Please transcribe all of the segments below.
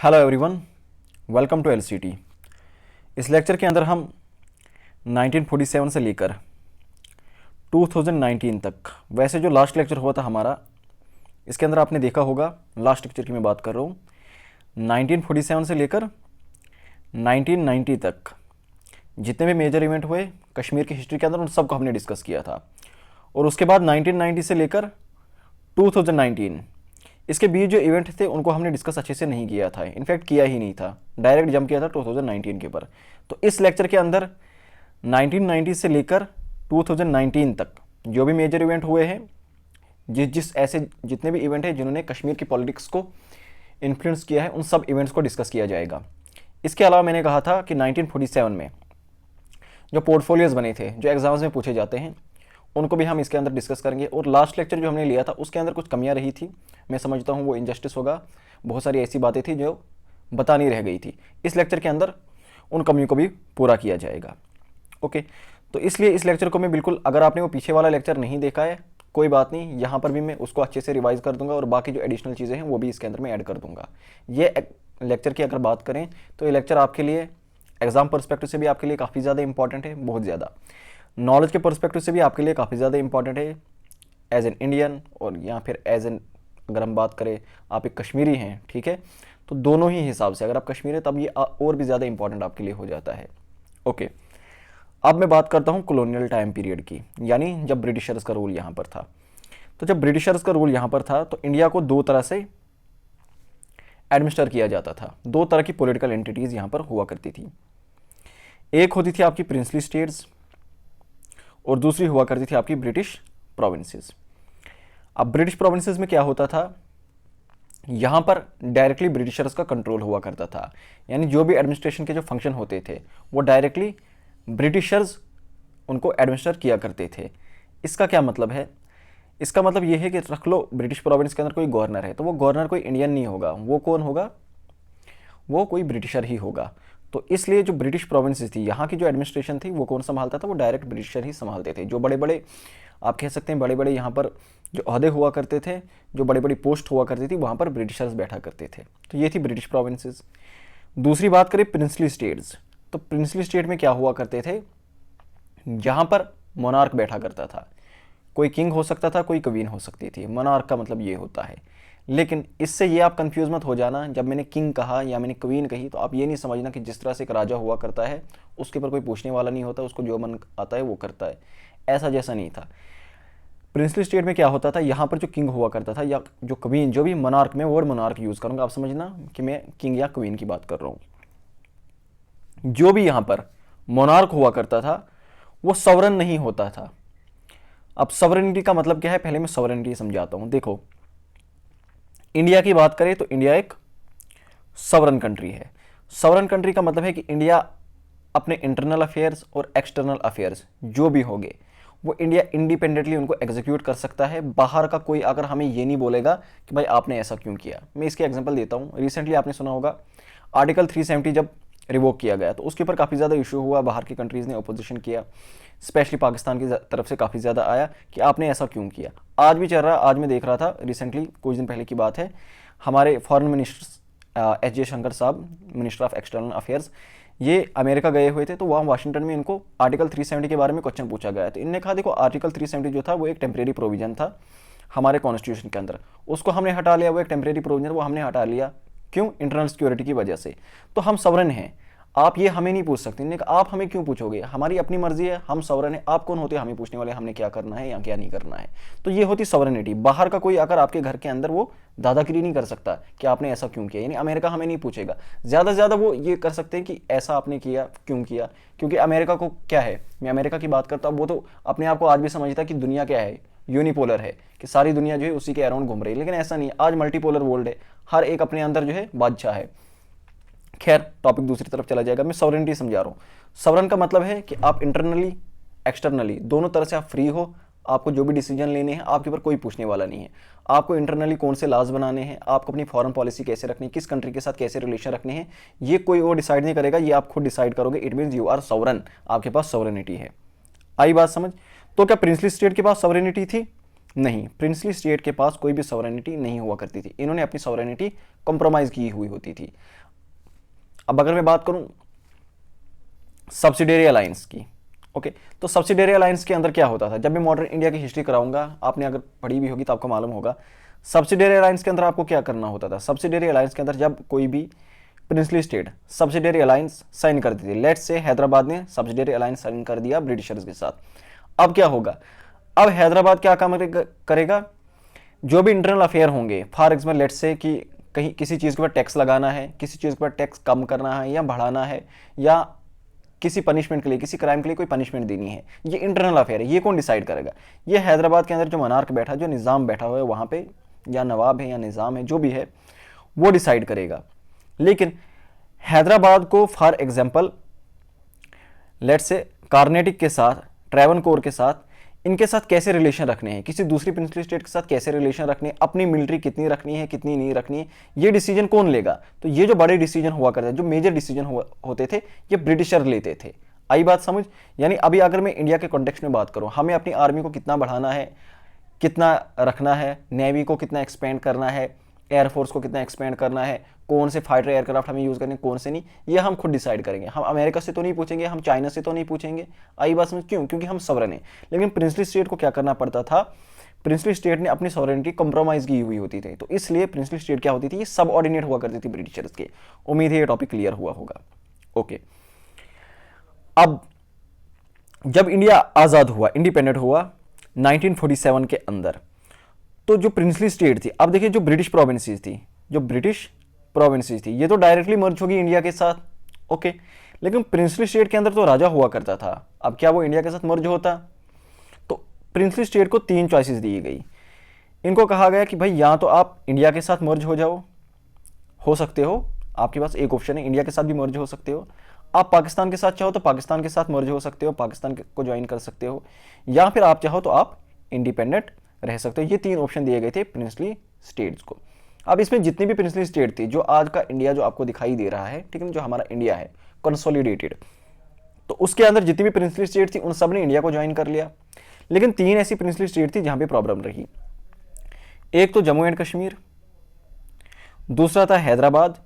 Hello everyone, welcome to LCT. इस lecture के अंदर हम 1947 से लेकर 2019 तक, वैसे जो लास्ट लेक्चर हुआ था हमारा, इसके अंदर आपने देखा होगा, लास्ट लेक्चर की मैं बात कर रहा हूँ, 1947 से लेकर 1990 तक जितने भी मेजर इवेंट हुए कश्मीर की हिस्ट्री के अंदर, उन सबको हमने डिस्कस किया था। और उसके बाद 1990 से लेकर 2019, इसके बीच जो इवेंट थे उनको हमने डिस्कस अच्छे से नहीं किया था, इनफैक्ट किया ही नहीं था, डायरेक्ट जंप किया था 2019 के ऊपर। तो इस लेक्चर के अंदर 1990 से लेकर 2019 तक जो भी मेजर इवेंट हुए हैं, जितने भी इवेंट हैं जिन्होंने कश्मीर की पॉलिटिक्स को इन्फ्लुएंस किया है, उन सब इवेंट्स को डिस्कस किया जाएगा। इसके अलावा मैंने कहा था कि 1947 में जो पोर्टफोलियोज बने थे, जो एग्जाम्स में पूछे जाते हैं, उनको भी हम इसके अंदर डिस्कस करेंगे। और लास्ट लेक्चर जो हमने लिया था उसके अंदर कुछ कमियां रही थी, मैं समझता हूँ वो इनजस्टिस होगा, बहुत सारी ऐसी बातें थी जो बतानी रह गई थी। इस लेक्चर के अंदर उन कमियों को भी पूरा किया जाएगा। ओके, तो इसलिए इस लेक्चर को मैं बिल्कुल, अगर आपने वो पीछे वाला लेक्चर नहीं देखा है कोई बात नहीं, यहाँ पर भी मैं उसको अच्छे से रिवाइज कर दूंगा और बाकी जो एडिशनल चीज़ें हैं वो भी इसके अंदर मैं ऐड कर दूंगा। ये लेक्चर की अगर बात करें तो ये लेक्चर आपके लिए एग्जाम परस्पेक्टिव से भी आपके लिए काफ़ी ज़्यादा इंपॉर्टेंट है, बहुत ज़्यादा नॉलेज के परस्पेक्टिव से भी आपके लिए काफ़ी ज़्यादा इंपॉर्टेंट है एज एन इंडियन, और या फिर एज एन, अगर हम बात करें आप एक कश्मीरी हैं, ठीक है, तो दोनों ही हिसाब से अगर आप कश्मीरी हैं तब ये और भी ज़्यादा इंपॉर्टेंट आपके लिए हो जाता है। ओके, अब मैं बात करता हूँ कॉलोनियल टाइम पीरियड की, यानी जब ब्रिटिशर्स का रूल यहाँ पर था। तो जब ब्रिटिशर्स का रूल यहाँ पर था तो इंडिया को दो तरह से एडमिनिस्टर किया जाता था, दो तरह की पॉलिटिकल एंटिटीज़ यहाँ पर हुआ करती थी। एक होती थी आपकी प्रिंसली स्टेट्स और दूसरी हुआ करती थी आपकी ब्रिटिश प्रोविंसेस। अब ब्रिटिश प्रोविंसेस में क्या होता था, यहाँ पर डायरेक्टली ब्रिटिशर्स का कंट्रोल हुआ करता था, यानी जो भी एडमिनिस्ट्रेशन के जो फंक्शन होते थे वो डायरेक्टली ब्रिटिशर्स उनको एडमिनिस्टर किया करते थे। इसका क्या मतलब है? इसका मतलब ये है कि रख लो ब्रिटिश प्रोविंस के अंदर कोई गवर्नर है, तो वो गवर्नर कोई इंडियन नहीं होगा, वो कौन होगा? वो कोई ब्रिटिशर ही होगा। तो इसलिए जो ब्रिटिश प्रोविंसेस थी, यहाँ की जो एडमिनिस्ट्रेशन थी वो कौन संभालता था? वो डायरेक्ट ब्रिटिशर ही संभालते थे। जो बड़े बड़े, आप कह सकते हैं बड़े बड़े यहाँ पर जो अहदे हुआ करते थे, जो बड़ी बड़ी पोस्ट हुआ करती थी, वहाँ पर ब्रिटिशर्स बैठा करते थे। तो ये थी ब्रिटिश प्रोविंसेस। दूसरी बात करें प्रिंसली स्टेट्स, तो प्रिंसली स्टेट में क्या हुआ करते थे, जहाँ पर मोनार्क बैठा करता था, कोई किंग हो सकता था, कोई क्वीन हो सकती थी। मोनार्क का मतलब ये होता है। लेकिन इससे ये आप कंफ्यूज मत हो जाना, जब मैंने किंग कहा या मैंने क्वीन कही तो आप ये नहीं समझना कि जिस तरह से एक राजा हुआ करता है उसके ऊपर कोई पूछने वाला नहीं होता, उसको जो मन आता है वो करता है, ऐसा जैसा नहीं था। प्रिंसली स्टेट में क्या होता था, यहाँ पर जो किंग हुआ करता था या जो क्वीन, जो भी मोनार्क, में वर्ड मोनार्क यूज़ करूँगा, आप समझना कि मैं किंग या क्वीन की बात कर रहा हूँ। जो भी यहाँ पर मोनार्क हुआ करता था वो सॉवरन नहीं होता था। अब सॉवरेनिटी का मतलब क्या है, पहले मैं सॉवरेनिटी समझाता हूँ। देखो, इंडिया की बात करें तो इंडिया एक सॉवरन कंट्री है। सॉवरन कंट्री का मतलब है कि इंडिया अपने इंटरनल अफेयर्स और एक्सटर्नल अफेयर्स जो भी होंगे वो इंडिया इंडिपेंडेंटली उनको एग्जीक्यूट कर सकता है। बाहर का कोई अगर हमें ये नहीं बोलेगा कि भाई आपने ऐसा क्यों किया। मैं इसके एग्जांपल देता हूँ। रिसेंटली आपने सुना होगा आर्टिकल 370 जब रिवोक किया गया तो उसके ऊपर काफ़ी ज़्यादा इशू हुआ, बाहर की कंट्रीज़ ने अपोजिशन किया, स्पेशली पाकिस्तान की तरफ से काफ़ी ज़्यादा आया कि आपने ऐसा क्यों किया। आज भी चल रहा है। आज मैं देख रहा था रिसेंटली, कुछ दिन पहले की बात है, हमारे फॉरेन मिनिस्टर एस जयशंकर साहब, मिनिस्टर ऑफ एक्सटर्नल अफेयर्स, ये अमेरिका गए हुए थे, तो वहाँ वाशिंगटन में इनको आर्टिकल 370 के बारे में क्वेश्चन पूछा गया। तो इनने कहा देखो आर्टिकल 370 जो था वो एक टेम्परेरी प्रोविजन था हमारे कॉन्स्टिट्यूशन के अंदर, उसको हमने हटा लिया, वो एक टेम्परेरी प्रोविजन वो हमने हटा लिया। क्यों? इंटरनल सिक्योरिटी की वजह से। तो हम सॉवरेन हैं, आप ये हमें नहीं पूछ सकते। इन्होंने कहा आप हमें क्यों पूछोगे, हमारी अपनी मर्जी है, हम सॉवरेन है, आप कौन होते हैं हमें पूछने वाले हमने क्या करना है या क्या नहीं करना है। तो ये होती सॉवरेनिटी। बाहर का कोई अगर आपके घर के अंदर वो दादागिरी नहीं कर सकता कि आपने ऐसा क्यों किया, यानी अमेरिका हमें नहीं पूछेगा। ज़्यादा से ज़्यादा वो ये कर सकते हैं कि ऐसा आपने किया क्यों किया, क्योंकि अमेरिका को क्या है, मैं अमेरिका की बात करता हूँ, वो तो अपने आप को आज भी समझता है कि दुनिया क्या है, यूनिपोलर है, कि सारी दुनिया जो है उसी के अराउंड घूम रही है। लेकिन ऐसा नहीं है, आज मल्टीपोलर वर्ल्ड है, हर एक अपने अंदर जो है बादशाह है। खैर, टॉपिक दूसरी तरफ चला जाएगा। मैं सॉवरेनिटी समझा रहा हूँ। सॉवरेन का मतलब है कि आप इंटरनली एक्सटर्नली दोनों तरह से आप फ्री हो, आपको जो भी डिसीजन लेने हैं आपके ऊपर कोई पूछने वाला नहीं है। आपको इंटरनली कौन से लॉज बनाने हैं, आपको अपनी फॉरेन पॉलिसी कैसे रखनी है, किस कंट्री के साथ कैसे रिलेशन रखने हैं, ये कोई और डिसाइड नहीं करेगा, ये आप खुद डिसाइड करोगे। It means you are sovereign, आपके पास सॉवरेनिटी है। आई बात समझ? तो क्या प्रिंसली स्टेट के पास सॉवरेनिटी थी? नहीं, प्रिंसली स्टेट के पास कोई भी सॉवरेनिटी नहीं हुआ करती थी, इन्होंने अपनी सॉवरेनिटी कॉम्प्रोमाइज की हुई होती थी। अब अगर मैं बात करूं सब्सिडियरी अलायंस की, ओके, तो सब्सिडियरी अलायंस के अंदर क्या होता था, जब मैं मॉडर्न इंडिया की हिस्ट्री कराऊंगा, आपने अगर पढ़ी भी होगी तो आपको मालूम होगा, सब्सिडियरी अलायंस के अंदर आपको क्या करना होता था। सब्सिडियरी अलायंस के अंदर जब कोई भी princely state subsidiary alliance sign करती थी, लेट्स से हैदराबाद ने सब्सिडियरी अलायंस साइन कर दिया ब्रिटिशर्स के साथ, अब क्या होगा, अब हैदराबाद क्या काम करेगा, जो भी इंटरनल अफेयर होंगे, फॉर एग्जाम्पल लेट्स से कि कहीं किसी चीज़ के ऊपर टैक्स लगाना है, किसी चीज़ के ऊपर टैक्स कम करना है या बढ़ाना है, या किसी पनिशमेंट के लिए, किसी क्राइम के लिए कोई पनिशमेंट देनी है, ये इंटरनल अफेयर है, ये कौन डिसाइड करेगा, ये हैदराबाद के अंदर जो मनार्क बैठा, जो निज़ाम बैठा हुआ है वहाँ पे, या नवाब है या निज़ाम है, जो भी है वो डिसाइड करेगा। लेकिन हैदराबाद को for example let's say Carnatic के साथ, ट्रैवनकोर के साथ, इनके साथ कैसे रिलेशन रखने हैं, किसी दूसरी प्रिंसली स्टेट के साथ कैसे रिलेशन रखने हैं, अपनी मिलिट्री कितनी रखनी है कितनी नहीं रखनी है, ये डिसीजन कौन लेगा। तो ये जो बड़े डिसीजन हुआ करते हैं, जो मेजर डिसीजन होते थे, ये ब्रिटिशर लेते थे। आई बात समझ। यानी अभी अगर मैं इंडिया के कॉन्टेक्स्ट में बात करूं, हमें अपनी आर्मी को कितना बढ़ाना है, कितना रखना है, नेवी को कितना एक्सपेंड करना है, एयरफोर्स को कितना एक्सपेंड करना है, कौन से फाइटर एयरक्राफ्ट हमें यूज़ करने, कौन से नहीं, ये हम खुद डिसाइड करेंगे। हम अमेरिका से तो नहीं पूछेंगे, हम चाइना से तो नहीं पूछेंगे। आई बात समझ, क्यों, क्योंकि हम सॉवरेन हैं। लेकिन प्रिंसली स्टेट को क्या करना पड़ता था, प्रिंसली स्टेट ने अपनी सॉवरेनिटी कंप्रोमाइज की हुई होती थी, तो इसलिए प्रिंसली स्टेट क्या होती थी, ये सब ऑर्डिनेट हुआ करती थी ब्रिटिशर्स के। उम्मीद है ये टॉपिक क्लियर हुआ होगा। ओके, अब जब इंडिया आज़ाद हुआ, इंडिपेंडेंट हुआ 1947 के अंदर, तो जो प्रिंसली स्टेट थी, अब देखिए जो ब्रिटिश प्रोविंसेस थी, जो ब्रिटिश प्रोविंसेस थी, ये तो डायरेक्टली मर्ज होगी इंडिया के साथ, ओके। लेकिन प्रिंसली स्टेट के अंदर तो राजा हुआ करता था, अब क्या वो इंडिया के साथ मर्ज होता। तो प्रिंसली स्टेट को 3 चॉइसेस दी गई। इनको कहा गया कि भाई या तो आप इंडिया के साथ मर्ज हो सकते हो, आपके पास एक ऑप्शन है, इंडिया के साथ भी मर्ज हो सकते हो। आप पाकिस्तान के साथ चाहो तो पाकिस्तान के साथ मर्ज हो सकते हो, पाकिस्तान को ज्वाइन कर सकते हो, या फिर आप चाहो तो आप इंडिपेंडेंट रह सकते हो। ये 3 ऑप्शन दिए गए थे प्रिंसली स्टेट्स को। अब इसमें जितनी भी प्रिंसली स्टेट थी, जो आज का इंडिया जो आपको दिखाई दे रहा है, ठीक है, जो हमारा इंडिया है कंसोलिडेटेड, तो उसके अंदर जितनी भी प्रिंसली स्टेट थी उन सब ने इंडिया को ज्वाइन कर लिया। लेकिन 3 ऐसी प्रिंसली स्टेट थी जहां पे प्रॉब्लम रही। एक तो जम्मू एंड कश्मीर, दूसरा था हैदराबाद,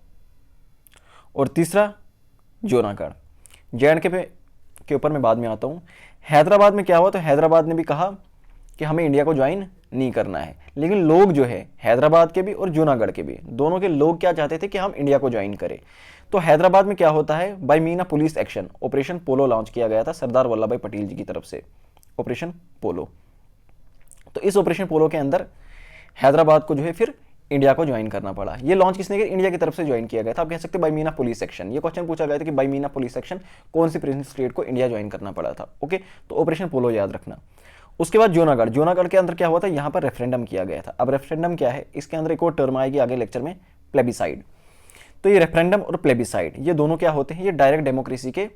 और तीसरा जूनागढ़। जे के ऊपर मैं बाद में आता हूं। हैदराबाद में क्या हुआ, तो हैदराबाद ने भी कहा कि हमें इंडिया को ज्वाइन नहीं करना है। लेकिन लोग जो है हैदराबाद के भी और जूनागढ़ के भी, दोनों के लोग क्या चाहते थे कि हम इंडिया को ज्वाइन करें। तो हैदराबाद में क्या होता है, by mean police action, operation Polo launch किया गया था सरदार वल्लभ भाई पटेल जी की तरफ से, ऑपरेशन पोलो। तो इस ऑपरेशन पोलो के अंदर हैदराबाद को जो है फिर इंडिया को ज्वाइन करना पड़ा। ये लॉन्च किसने किया, इंडिया की तरफ से ज्वाइन किया गया था। आप कह सकते हैं बाय मीन पुलिस एक्शन। ये क्वेश्चन पूछा गया था कि बाय मीन पुलिस एक्शन कौन सी प्रिंसली स्टेट को इंडिया ज्वाइन करना पड़ा था। ओके, तो ऑपरेशन पोलो याद रखना। उसके बाद जूनागढ़ के अंदर क्या हुआ था, यहाँ पर रेफरेंडम किया गया था। अब रेफरेंडम क्या है, इसके अंदर एक और टर्म आएगी आगे लेक्चर में, प्लेबिसाइड। तो ये रेफरेंडम और प्लेबिसाइड, ये दोनों क्या होते हैं, ये डायरेक्ट डेमोक्रेसी के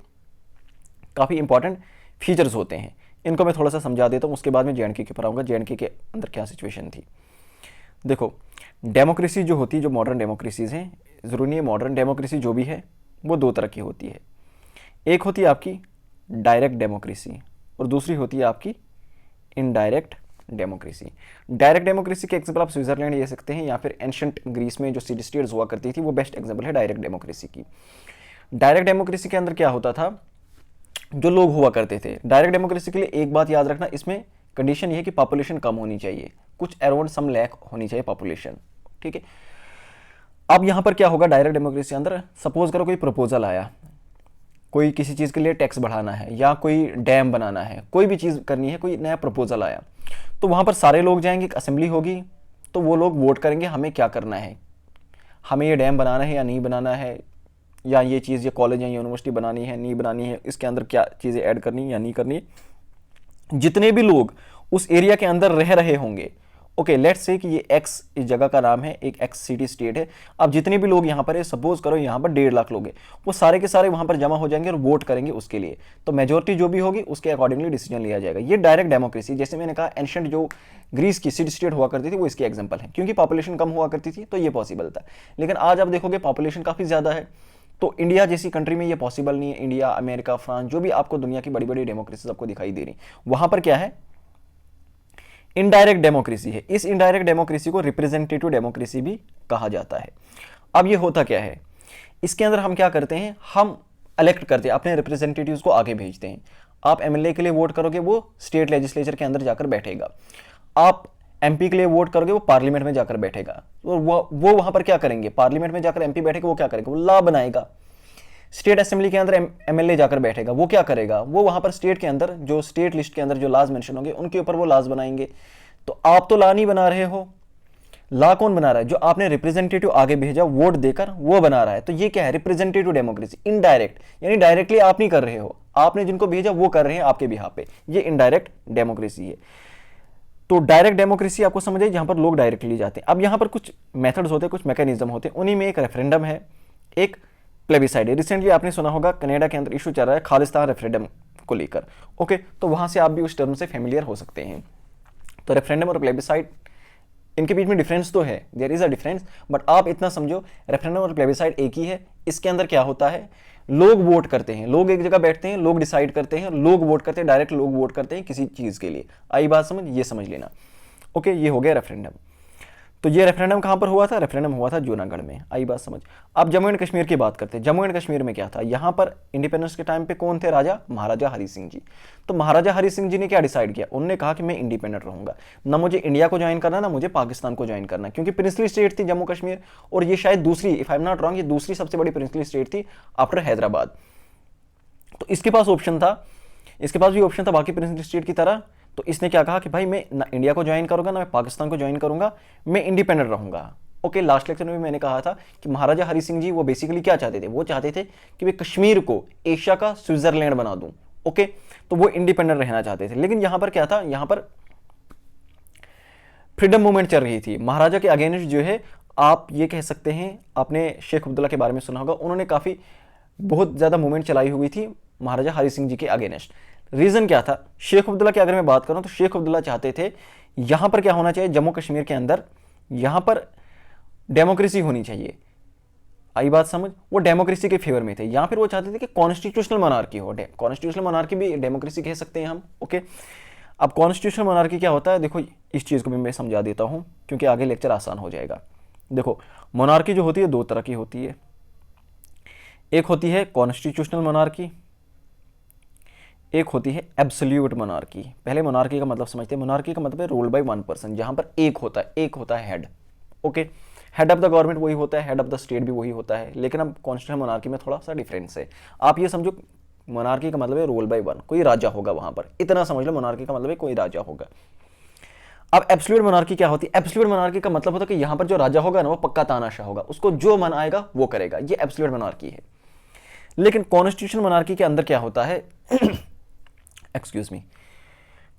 काफ़ी इंपॉर्टेंट फीचर्स होते हैं। इनको मैं थोड़ा सा समझा देता हूँ, उसके बाद में जे के पर आऊँगा, जे के अंदर क्या सिचुएशन थी। देखो, डेमोक्रेसी जो होती है, जो मॉडर्न डेमोक्रेसीज हैं, ज़रूरी नहीं है मॉडर्न डेमोक्रेसी जो भी है वो 2 तरह की होती है। एक होती है आपकी डायरेक्ट डेमोक्रेसी और दूसरी होती है आपकी इनडायरेक्ट डेमोक्रेसी। डायरेक्ट डेमोक्रेसी के एग्जांपल आप स्विट्जरलैंड ले सकते हैं, या फिर एंशिएंट ग्रीस में जो सिटी स्टेट्स हुआ करती थी वो बेस्ट एग्जांपल है डायरेक्ट डेमोक्रेसी की। डायरेक्ट डेमोक्रेसी के अंदर क्या होता था, जो लोग हुआ करते थे। डायरेक्ट डेमोक्रेसी के लिए एक बात याद रखना, इसमें कंडीशन ये है कि पॉपुलेशन कम होनी चाहिए, कुछ अराउंड सम लैक होनी चाहिए पॉपुलेशन, ठीक है। अब यहां पर क्या होगा, डायरेक्ट डेमोक्रेसी के अंदर सपोज करो कोई प्रपोजल आया, कोई किसी चीज़ के लिए टैक्स बढ़ाना है या कोई डैम बनाना है, कोई भी चीज़ करनी है, कोई नया प्रपोजल आया, तो वहाँ पर सारे लोग जाएंगे, एक असेंबली होगी, तो वो लोग वोट करेंगे हमें क्या करना है, हमें ये डैम बनाना है या नहीं बनाना है, या ये चीज़, ये कॉलेज या यूनिवर्सिटी बनानी है नहीं बनानी है, इसके अंदर क्या चीज़ें ऐड करनी है या नहीं करनी है। जितने भी लोग उस एरिया के अंदर रह रहे होंगे, ओके, लेट्स से कि ये एक्स इस जगह का नाम है, एक एक्स सिटी स्टेट है। अब जितने भी लोग यहाँ पर है, सपोज करो यहाँ पर 1.5 लाख लोग हैं, वो सारे के सारे वहाँ पर जमा हो जाएंगे और वोट करेंगे उसके लिए। तो मेजोरिटी जो भी होगी उसके अकॉर्डिंगली डिसीजन लिया जाएगा। ये डायरेक्ट डेमोक्रेसी, जैसे मैंने कहा एंशिएंट जो ग्रीस की सिटी स्टेट हुआ करती थी वो इसकी एग्जाम्पल है, क्योंकि पॉपुलेशन कम हुआ करती थी तो ये पॉसिबल था। लेकिन आज आप देखोगे पॉपुलेशन काफ़ी ज़्यादा है, तो इंडिया जैसी कंट्री में ये पॉसिबल नहीं है। इंडिया, अमेरिका, फ्रांस, जो भी आपको दुनिया की बड़ी बड़ी डेमोक्रेसीज आपको दिखाई दे रही, वहाँ पर क्या है, इनडायरेक्ट डेमोक्रेसी है। इस इनडायरेक्ट डेमोक्रेसी को रिप्रेजेंटेटिव डेमोक्रेसी भी कहा जाता है। अब ये होता क्या है, इसके अंदर हम क्या करते हैं, हम इलेक्ट करते हैं, अपने रिप्रेजेंटेटिव्स को आगे भेजते हैं। आप एमएलए के लिए वोट करोगे, वो स्टेट लेजिस्लेचर के अंदर जाकर बैठेगा। आप एमपी के लिए वोट करोगे, वो पार्लियामेंट में जाकर बैठेगा। तो वो वहां पर क्या करेंगे, पार्लियामेंट में जाकर एमपी बैठेगा, वो क्या करेगा, वो लॉ बनाएगा। स्टेट असेंबली के अंदर एमएलए जाकर बैठेगा, वो क्या करेगा, वो वहां पर स्टेट के अंदर जो स्टेट लिस्ट के अंदर जो लॉज मेंशन होंगे उनके ऊपर वो लॉज बनाएंगे। तो आप तो लॉ नहीं बना रहे हो, लॉ कौन बना रहा है, जो आपने रिप्रेजेंटेटिव आगे भेजा वोट देकर वो बना रहा है। तो ये क्या है, रिप्रेजेंटेटिव डेमोक्रेसी। इनडायरेक्ट यानी डायरेक्टली आप नहीं कर रहे हो, आपने जिनको भेजा वो कर रहे हैं आपके बिहाफ पे, ये इनडायरेक्ट डेमोक्रेसी है। तो डायरेक्ट डेमोक्रेसी आपको समझ आई, जहां पर लोग डायरेक्टली जाते हैं। अब यहां पर कुछ मेथड्स होते हैं, कुछ मैकेनिज्म होते हैं, उन्हीं में एक रेफरेंडम है, एक प्लेबिसाइड है। रिसेंटली आपने सुना होगा कनाडा के अंदर इशू चल रहा है खालिस्तान रेफरेंडम को लेकर। ओके, तो वहां से आप भी उस टर्म से फेमिलियर हो सकते हैं। तो रेफरेंडम और प्लेबिसाइड, इनके बीच में डिफरेंस तो है, there is a difference, but आप इतना समझो रेफरेंडम और प्लेबिसाइड एक ही है। इसके अंदर क्या होता है, लोग वोट करते हैं, लोग एक जगह बैठते हैं, लोग डिसाइड करते हैं, लोग वोट करते हैं, डायरेक्ट लोग वोट करते हैं किसी चीज के लिए। आई बात समझ, ये समझ लेना। ओके, ये हो गया रेफरेंडम। तो ये रेफरेंडम कहां पर हुआ था, रेफरेंडम हुआ था जूनागढ़ में। आई बात समझ। अब जम्मू एंड कश्मीर की बात करते हैं। जम्मू एंड कश्मीर में क्या था, यहां पर इंडिपेंडेंस के टाइम पे कौन थे राजा, महाराजा हरि सिंह जी। तो महाराजा हरि सिंह जी ने क्या डिसाइड किया, उन्होंने कहा कि मैं इंडिपेंडेंट रहूंगा, ना मुझे इंडिया को ज्वाइन करना, ना मुझे पाकिस्तान को ज्वाइन करना, क्योंकि प्रिंसली स्टेट थी जम्मू कश्मीर, और ये शायद दूसरी, if I am not wrong, ये दूसरी सबसे बड़ी प्रिंसली स्टेट थी आफ्टर हैदराबाद। तो इसके पास ऑप्शन था, इसके पास भी ऑप्शन था बाकी प्रिंसली स्टेट की तरह। तो इसने क्या कहा कि भाई मैं ना इंडिया को ज्वाइन करूंगा, ना मैं पाकिस्तान को ज्वाइन करूंगा, मैं इंडिपेंडेंट रहूंगा। ओके, लास्ट लेक्चर में भी मैंने कहा था कि महाराजा हरि सिंह जी वो बेसिकली क्या चाहते थे, वो चाहते थे कि वे कश्मीर को एशिया का स्विट्जरलैंड बना दूं। ओके, तो वो इंडिपेंडेंट रहना चाहते थे। लेकिन यहां पर क्या था, यहां पर फ्रीडम मूवमेंट चल रही थी महाराजा के अगेंस्ट, जो है आप ये कह सकते हैं, आपने शेख अब्दुल्ला के बारे में सुना होगा, उन्होंने काफी बहुत ज्यादा मूवमेंट चलाई हुई थी महाराजा हरि सिंह जी के अगेंस्ट। रीजन क्या था, शेख अब्दुल्ला की अगर मैं बात करूं तो शेख अब्दुल्ला चाहते थे यहां पर क्या होना चाहिए, जम्मू कश्मीर के अंदर यहां पर डेमोक्रेसी होनी चाहिए। आई बात समझ, वो डेमोक्रेसी के फेवर में थे, या फिर वो चाहते थे कि कॉन्स्टिट्यूशनल मोनार्की हो। कॉन्स्टिट्यूशनल मोनार्की भी डेमोक्रेसी कह सकते हैं हम। ओके, अब कॉन्स्टिट्यूशनल मोनार्की क्या होता है, देखो इस चीज को भी मैं समझा देता हूं क्योंकि आगे लेक्चर आसान हो जाएगा। देखो, मोनार्की जो होती है दो तरह की होती है, एक होती है कॉन्स्टिट्यूशनल मोनार्की, एक होती है एब्सोल्यूट मोनार्की। पहले मोनार्की का मतलब समझते हैं। मोनार्की का मतलब है रूल बाय वन पर्सन, जहां पर एक होता है head. Okay, head of the government वही होता है, हेड ऑफ द स्टेट भी वही होता है, लेकिन अब कॉन्स्टिट्यूशनल मोनार्की में थोड़ा सा डिफरेंस है। आप ये समझो मोनार्की का मतलब है रूल बाय वन, कोई राजा होगा वहां पर, इतना समझ लो। मोनार्की का मतलब है कोई राजा होगा। अब एब्सोल्यूट मोनार्की क्या होती है, एब्सोल्यूट मोनार्की का मतलब होता है कि यहां पर जो राजा होगा ना वो पक्का तानाशाह होगा, उसको जो मन आएगा वो करेगा, ये एब्सोल्यूट मोनार्की है। लेकिन कॉन्स्टिट्यूशनल मोनार्की के अंदर क्या होता है एक्सक्यूज मी,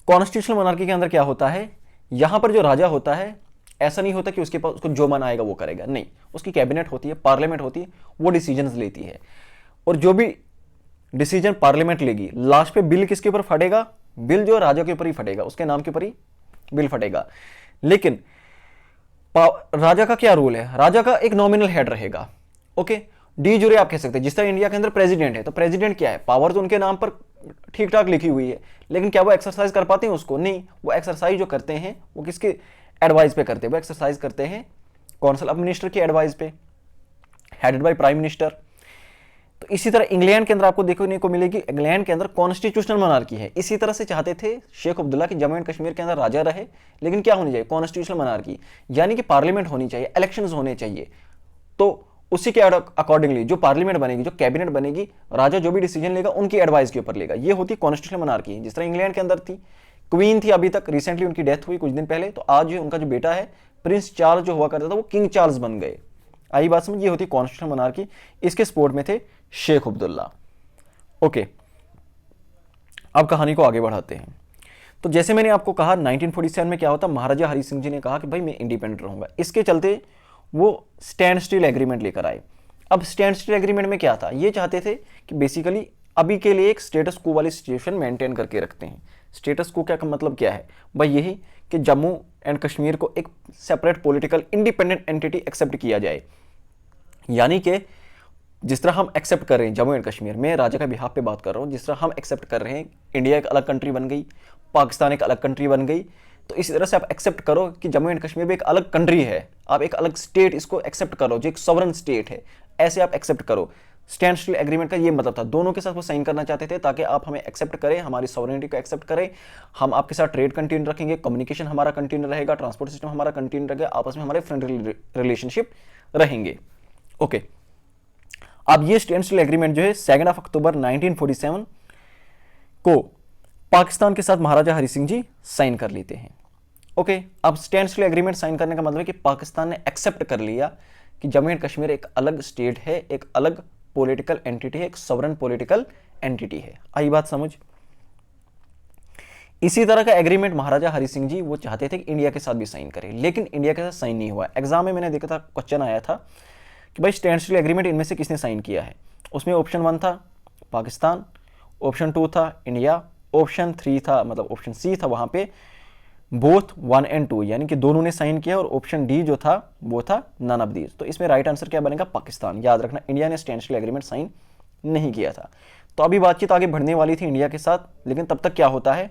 कॉन्स्टिट्यूशनल मोनार्की के अंदर क्या होता है, यहां पर जो राजा होता है ऐसा नहीं होता कि उसके पास उसको जो मन आएगा वो करेगा, नहीं, उसकी कैबिनेट होती है, पार्लियामेंट होती है, वो डिसीजंस लेती है, और जो भी डिसीजन पार्लियामेंट लेगी लास्ट पे बिल किसके ऊपर फटेगा, बिल जो राजा के ऊपर ही फटेगा, उसके नाम के ऊपर ही बिल फटेगा। लेकिन राजा का क्या रूल है, राजा का एक नॉमिनल हेड रहेगा। ओके, डी जुरे आप कह सकते हैं, जिस तरह इंडिया के अंदर प्रेसिडेंट है, तो प्रेसिडेंट क्या है, पावर तो उनके नाम पर ठीक ठाक लिखी हुई है, लेकिन क्या वो एक्सरसाइज कर पाते हैं उसको, नहीं, वो एक्सरसाइज जो करते हैं वो किसके एडवाइस पे करते हैं, वो एक्सरसाइज करते हैं काउंसिल ऑफ मिनिस्टर की एडवाइस पे, हेडेड बाय प्राइम मिनिस्टर। तो इसी तरह इंग्लैंड के अंदर आपको देखने को मिलेगी, इंग्लैंड के अंदर कॉन्स्टिट्यूशनल मोनार्की है। इसी तरह से चाहते थे शेख अब्दुल्ला की जम्मू एंड कश्मीर के अंदर राजा रहे, लेकिन क्या होनी चाहिए, कॉन्स्टिट्यूशनल मोनार्की, यानी कि पार्लियामेंट होनी चाहिए, इलेक्शंस होने चाहिए। तो उसी के अकॉर्डिंगली जो पार्लियामेंट बनेगी, जो कैबिनेट बनेगी, राजा जो भी डिसीजन लेगा उनकी एडवाइस के ऊपर लेगा, ये होती कॉन्स्टिट्यूशनल मोनार्की। जिस तरह इंग्लैंड के अंदर थी, क्वीन थी अभी तक, रिसेंटली उनकी डेथ हुई कुछ दिन पहले, तो आज जो उनका जो बेटा है प्रिंस चार्ल्स जो हुआ करता था वो किंग चार्ल्स बन गए। आई बात समझ, ये होती कॉन्स्टिट्यूशनल मोनार्की। इसके सपोर्ट में थे शेख अब्दुल्ला। ओके, अब कहानी को आगे बढ़ाते हैं। तो जैसे मैंने आपको कहा 1947 में क्या होता, महाराजा हरि सिंह जी ने कहा कि भाई मैं इंडिपेंडेंट रहूंगा, इसके चलते वो स्टैंड स्टिल एग्रीमेंट लेकर आए। अब स्टैंड स्टिल एग्रीमेंट में क्या था, ये चाहते थे कि बेसिकली अभी के लिए एक स्टेटस को वाली सिचुएशन मेंटेन करके रखते हैं। स्टेटस को क्या मतलब क्या है भाई, यही कि जम्मू एंड कश्मीर को एक separate political independent entity accept किया जाए, यानी कि जिस तरह हम एक्सेप्ट कर रहे हैं जम्मू एंड कश्मीर में, राजा का बिहाफ पे बात कर रहा हूँ, जिस तरह हम एक्सेप्ट कर रहे हैं इंडिया एक अलग कंट्री बन गई, पाकिस्तान एक अलग कंट्री बन गई, तो इसी तरह से आप एक्सेप्ट करो कि जम्मू एंड कश्मीर भी एक अलग कंट्री है, आप एक अलग स्टेट इसको एक्सेप्ट करो जो एक सॉवरन स्टेट है, ऐसे आप एक्सेप्ट करो। स्टैंड स्टिल एग्रीमेंट का ये मतलब था, दोनों के साथ वो साइन करना चाहते थे ताकि आप हमें एक्सेप्ट करें, हमारी सॉवरेनिटी को एक्सेप्ट करें, हम आपके साथ ट्रेड कंटिन्यू रखेंगे, कम्युनिकेशन हमारा कंटिन्यू रहेगा, ट्रांसपोर्ट सिस्टम हमारा कंटिन्यू रहेगा, आपस में हमारे फ्रेंडली रिलेशनशिप रहेंगे। ओके, अब ये स्टैंड स्टिल एग्रीमेंट जो है 2 अक्टूबर 1947 को पाकिस्तान के साथ महाराजा हरि सिंह जी साइन कर लेते हैं। ओके, अब स्टैंड स्टिल एग्रीमेंट साइन करने का मतलब है कि पाकिस्तान ने एक्सेप्ट कर लिया कि जम्मू एंड कश्मीर एक अलग स्टेट है, एक अलग पॉलिटिकल एंटिटी है, एक सॉवरन पॉलिटिकल एंटिटी है। आई बात समझ? इसी तरह का एग्रीमेंट महाराजा हरि सिंह जी वो चाहते थे कि इंडिया के साथ भी साइन करें, लेकिन इंडिया के साथ साइन नहीं हुआ। एग्जाम में मैंने देखा था, क्वेश्चन आया था कि भाई स्टैंड स्टिल एग्रीमेंट इनमें से किसने साइन किया है। उसमें ऑप्शन 1 था पाकिस्तान, ऑप्शन 2 था इंडिया, ऑप्शन 3 था, मतलब ऑप्शन सी था वहां पे बोथ 1 and 2, यानी कि दोनों ने साइन किया, और ऑप्शन डी जो था वो था नन ऑफ दीज। तो इसमें राइट आंसर क्या बनेगा? पाकिस्तान। याद रखना, इंडिया ने स्टैंड स्टिल एग्रीमेंट साइन नहीं किया था। तो अभी बातचीत आगे बढ़ने वाली थी इंडिया के साथ, लेकिन तब तक क्या होता है,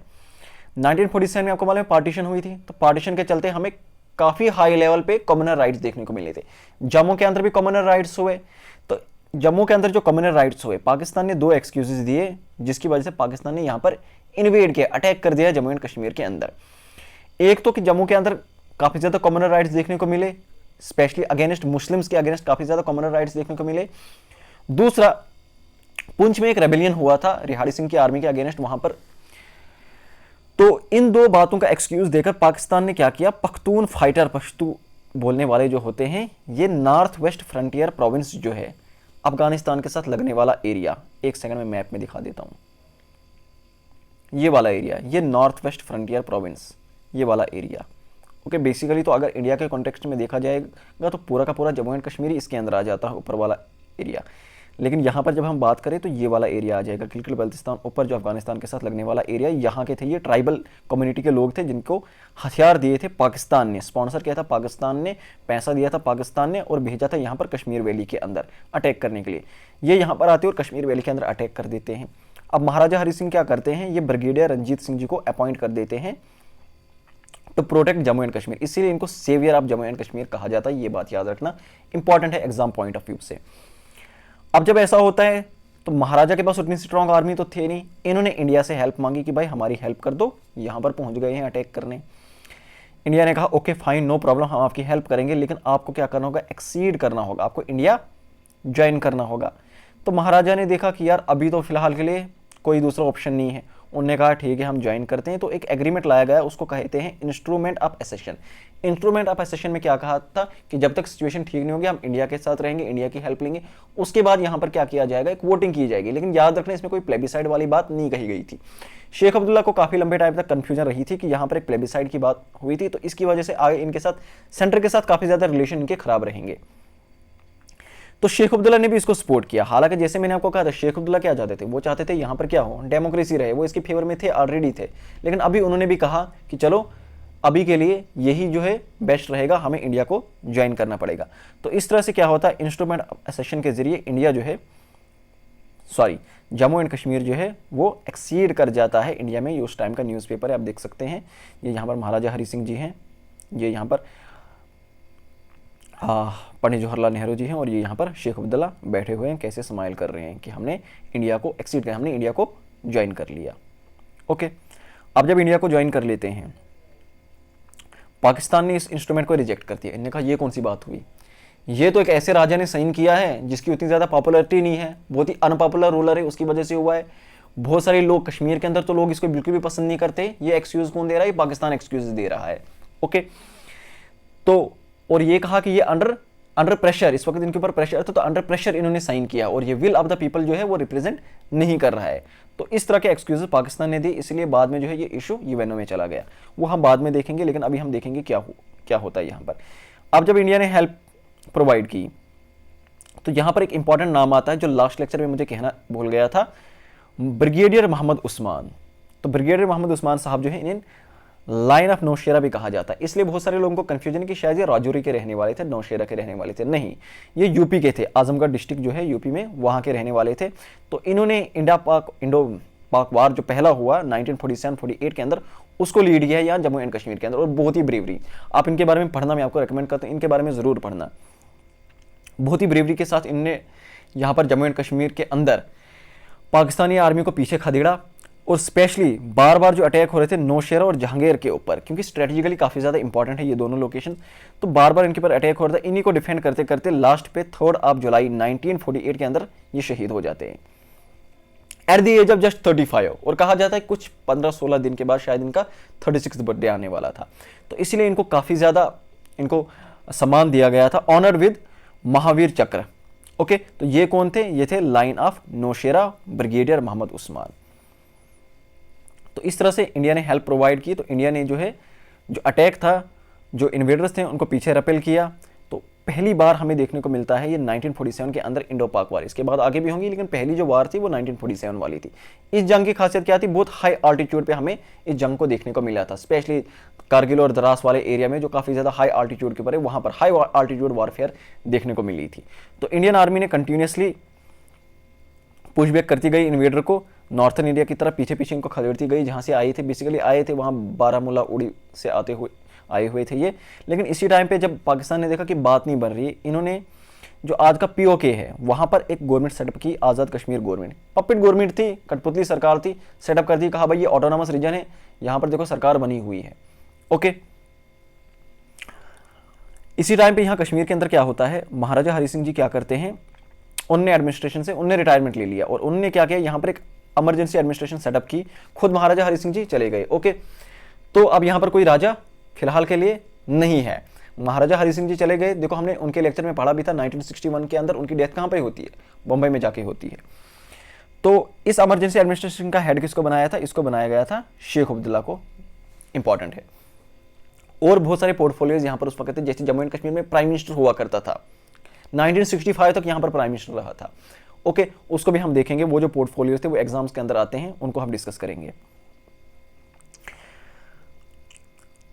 1947 में आपको मालूम है पार्टीशन हुई थी, तो पार्टीशन के चलते हमें काफी हाई लेवल पे कम्युनल राइट्स देखने को मिले थे। जम्मू के अंदर भी कम्युनल राइट्स हुए, तो जम्मू के अंदर जो कम्युनल राइट्स हुए, पाकिस्तान ने 2 एक्सक्यूजेस दिए जिसकी वजह से पाकिस्तान ने यहाँ पर इन्वेड किया, अटैक कर दिया जम्मू एंड कश्मीर के अंदर। एक तो कि जम्मू के अंदर काफी ज्यादा कम्युनल राइट्स देखने को मिले, स्पेशली अगेंस्ट मुस्लिम्स के अगेंस्ट काफी ज्यादा कम्युनल राइट्स देखने को मिले। दूसरा, पुंछ में एक रेबेलियन हुआ था रिहाड़ी सिंह की आर्मी के अगेंस्ट वहां पर। तो इन 2 बातों का एक्सक्यूज देकर पाकिस्तान ने क्या किया, पख्तून फाइटर, पश्तू बोलने वाले जो होते हैं, ये नॉर्थ वेस्ट फ्रंटियर प्रोविंस जो है अफगानिस्तान के साथ लगने वाला एरिया, एक सेकंड में मैप में दिखा देता हूं, ये वाला एरिया, ये नॉर्थ वेस्ट फ्रंटियर प्रोविंस, ये वाला एरिया। ओके, बेसिकली तो अगर इंडिया के कॉन्टेक्स्ट में देखा जाएगा तो पूरा का पूरा जम्मू एंड कश्मीर इसके अंदर आ जाता है, ऊपर वाला एरिया। लेकिन यहाँ पर जब हम बात करें तो ये वाला एरिया आ जाएगा, गिलगित बल्तिस्तान, ऊपर जो अफगानिस्तान के साथ लगने वाला एरिया। यहाँ के थे ये ट्राइबल कम्युनिटी के लोग थे जिनको हथियार दिए थे पाकिस्तान ने, स्पॉन्सर किया था पाकिस्तान ने, पैसा दिया था पाकिस्तान ने, और भेजा था यहाँ पर कश्मीर वैली के अंदर अटैक करने के लिए। ये यहाँ पर आते और कश्मीर वैली के अंदर अटैक कर देते हैं। अब महाराजा हरि सिंह क्या करते हैं, ये ब्रिगेडियर रंजीत सिंह जी को अपॉइंट कर देते हैं to protect Jammu and Kashmir, इसीलिए इनको saviour of Jammu and Kashmir कहा जाता है। ये बात याद रखना, इंपॉर्टेंट है एग्जाम पॉइंट ऑफ व्यू से। अब जब ऐसा होता है तो महाराजा के पास उतनी स्ट्रॉन्ग आर्मी तो थे नहीं, इन्होंने इंडिया से हेल्प मांगी कि भाई हमारी हेल्प कर दो, यहाँ पर पहुंच गए हैं अटैक करने। इंडिया ने कहा ओके फाइन, नो प्रॉब्लम, हम आपकी हेल्प करेंगे, लेकिन आपको क्या करना होगा, एक्सीड करना होगा, आपको इंडिया ज्वाइन करना होगा। तो महाराजा ने देखा कि यार अभी तो फिलहाल के लिए कोई दूसरा ऑप्शन नहीं है, उन्होंने कहा ठीक है हम ज्वाइन करते हैं। तो एक एग्रीमेंट लाया गया, उसको कहते हैं instrument of accession. Instrument of accession में क्या कहा था कि जब तक सिचुएशन ठीक नहीं होगी हम इंडिया के साथ रहेंगे, इंडिया की हेल्प लेंगे। उसके बाद यहाँ पर क्या किया जाएगा, एक वोटिंग की जाएगी। लेकिन याद रखना इसमें कोई प्लेबिसाइड वाली बात नहीं कही गई थी। शेख अब्दुल्ला को काफी लंबे टाइम तक कंफ्यूजन रही थी कि यहाँ पर एक प्लेबिसाइड की बात हुई थी, तो इसकी वजह से आगे इनके साथ सेंटर के साथ काफी ज्यादा रिलेशन इनके खराब रहेंगे। तो शेख अब्दुल्ला ने भी इसको सपोर्ट किया। हालांकि जैसे मैंने आपको कहा था, शेख अब्दुल्ला क्या चाहते थे, वो चाहते थे यहाँ पर क्या हो, डेमोक्रेसी रहे, वो इसके फेवर में थे, ऑलरेडी थे। लेकिन अभी उन्होंने भी कहा कि चलो अभी के लिए यही जो है बेस्ट रहेगा, हमें इंडिया को ज्वाइन करना पड़ेगा। तो इस तरह से क्या होता है, इंस्ट्रूमेंट ऑफ एसेशन के जरिए इंडिया जो है, सॉरी जम्मू एंड कश्मीर जो है वो एक्सीड कर जाता है इंडिया में। ये उस टाइम का न्यूज़पेपर है, आप देख सकते हैं। ये यहाँ पर महाराजा हरि सिंह जी हैं, ये यहाँ पर पंडित जवाहरलाल नेहरू जी हैं, और ये यहाँ पर शेख अब्दुल्ला बैठे हुए हैं, कैसे स्माइल कर रहे हैं कि हमने इंडिया को एक्सीड किया, हमने इंडिया को ज्वाइन कर लिया। ओके, अब जब इंडिया को ज्वाइन कर लेते हैं, पाकिस्तान ने इस इंस्ट्रूमेंट को रिजेक्ट कर दिया। इन्होंने कहा ये कौन सी बात हुई, ये तो एक ऐसे राजा ने साइन किया है जिसकी उतनी ज़्यादा पॉपुलरिटी नहीं है, बहुत ही अनपॉपुलर रूलर है, उसकी वजह से हुआ है। बहुत सारे लोग कश्मीर के अंदर तो लोग इसको बिल्कुल भी पसंद नहीं करते। ये एक्सक्यूज कौन दे रहा है, ये पाकिस्तान एक्सक्यूज दे रहा है। ओके, तो और ये कहा कि ये अंडर प्रेशर, इस वक्त इनके ऊपर प्रेशर था, तो अंडर प्रेशर इन्होंने साइन किया, और ये विल ऑफ द पीपल जो है वो रिप्रेजेंट नहीं कर रहा है। तो इस तरह के एक्सक्यूजेस पाकिस्तान ने दी, इसलिए बाद में जो है ये इशू यूएनओ में चला गया। वो हम बाद में देखेंगे, लेकिन अभी हम देखेंगे क्या होता है यहाँ पर। अब जब इंडिया ने हेल्प प्रोवाइड की, तो यहाँ पर एक इंपॉर्टेंट नाम आता है जो लास्ट लेक्चर में मुझे कहना भूल गया था, ब्रिगेडियर मोहम्मद उस्मान। तो ब्रिगेडियर मोहम्मद उस्मान साहब जो है, इन्हें लाइन ऑफ नौशेरा भी कहा जाता है। इसलिए बहुत सारे लोगों को कंफ्यूजन कि शायद ये राजौरी के रहने वाले थे, नौशेरा के रहने वाले थे। नहीं, ये यूपी के थे, आजमगढ़ डिस्ट्रिक्ट जो है यूपी में, वहाँ के रहने वाले थे। तो इन्होंने इंडो पाक वार जो पहला हुआ 1947-48 के अंदर, उसको लीड किया है यहाँ जम्मू एंड कश्मीर के अंदर, और बहुत ही ब्रेवरी। आप इनके बारे में पढ़ना मैं आपको रेकमेंड करता हूँ, इनके बारे में ज़रूर पढ़ना। बहुत ही ब्रेवरी के साथ इनने यहाँ पर जम्मू एंड कश्मीर के अंदर पाकिस्तानी आर्मी को पीछे खदेड़ा, और स्पेशली बार बार जो अटैक हो रहे थे नौशेरा और जहांगीर के ऊपर, क्योंकि स्ट्रेटेजिकली काफ़ी ज़्यादा इंपॉर्टेंट है ये दोनों लोकेशन, तो बार बार इनके ऊपर अटैक हो रहा था। इन्हीं को डिफेंड करते करते लास्ट पे 3 जुलाई 1948 के अंदर ये शहीद हो जाते हैं at the age of just 35। और कहा जाता है कुछ 15-16 दिन के बाद शायद इनका 36 बर्थडे आने वाला था, तो इसीलिए इनको काफ़ी ज़्यादा इनको सम्मान दिया गया था, ऑनर्ड विद महावीर चक्र। ओके, तो ये कौन थे? ये थे lion of Naushera brigadier Mohammad Usman. तो इस तरह से इंडिया ने हेल्प प्रोवाइड की, तो इंडिया ने जो है जो अटैक था, जो इन्वेडर्स थे उनको पीछे रपेल किया। तो पहली बार हमें देखने को मिलता है ये 1947 के अंदर इंडो पाक वार, इसके बाद आगे भी होंगी, लेकिन पहली जो वार थी वो 1947 वाली थी। इस जंग की खासियत क्या थी? बहुत हाई आल्टीट्यूड पे हमें इस जंग को देखने को मिला था, स्पेशली कारगिल और द्रास वाले एरिया में जो काफ़ी ज़्यादा हाई आल्टीट्यूड के ऊपर है, वहाँ पर हाई आल्टीट्यूड वारफेयर देखने को मिली थी। तो इंडियन आर्मी ने कंटिन्यूसली पुशबैक करती गई इन्वेडर को, नॉर्थन इंडिया की तरफ पीछे पीछे इनको खदेड़ती गई, जहाँ से आए थे बेसिकली आए थे वहाँ बारामूला उड़ी से आए हुए थे ये। लेकिन इसी टाइम पे जब पाकिस्तान ने देखा कि बात नहीं बन रही, इन्होंने जो आज का पीओके है वहाँ पर एक गवर्नमेंट सेटअप की, Azad Kashmir government, puppet government थी, कठपुतली सरकार थी, सेटअप कर दी, कहा भाई ये ऑटोनॉमस रीजन है, यहाँ पर देखो सरकार बनी हुई है। ओके, इसी टाइम पे यहाँ कश्मीर के अंदर क्या होता है, महाराजा हरि सिंह जी क्या करते हैं, उनने एडमिनिस्ट्रेशन से उनने रिटायरमेंट ले लिया और उन्होंने क्या किया, यहाँ पर एक इमरजेंसी एडमिनिस्ट्रेशन सेटअप की, खुद महाराजा हरि सिंह जी चले गए। ओके, तो अब यहाँ पर कोई राजा फिलहाल के लिए नहीं है, महाराजा हरि सिंह जी चले गए। देखो हमने उनके लेक्चर में पढ़ा भी था 1961 के अंदर उनकी डेथ कहाँ पे होती है, बम्बई में जाके होती है। तो इस इमरजेंसी एडमिनिस्ट्रेशन का हेड किसको बनाया था? इसको बनाया गया था शेख अब्दुल्ला को, इंपॉर्टेंट है। और बहुत सारे पोर्टफोलियोज यहाँ पर उस वक्त थे, जैसे जम्मू एंड कश्मीर में प्राइम मिनिस्टर हुआ करता था, 1965 तक यहाँ पर प्राइम मिनिस्टर रहा था। ओके, उसको भी हम देखेंगे, वो जो पोर्टफोलियोज थे वो एग्जाम्स के अंदर आते हैं, उनको हम डिस्कस करेंगे।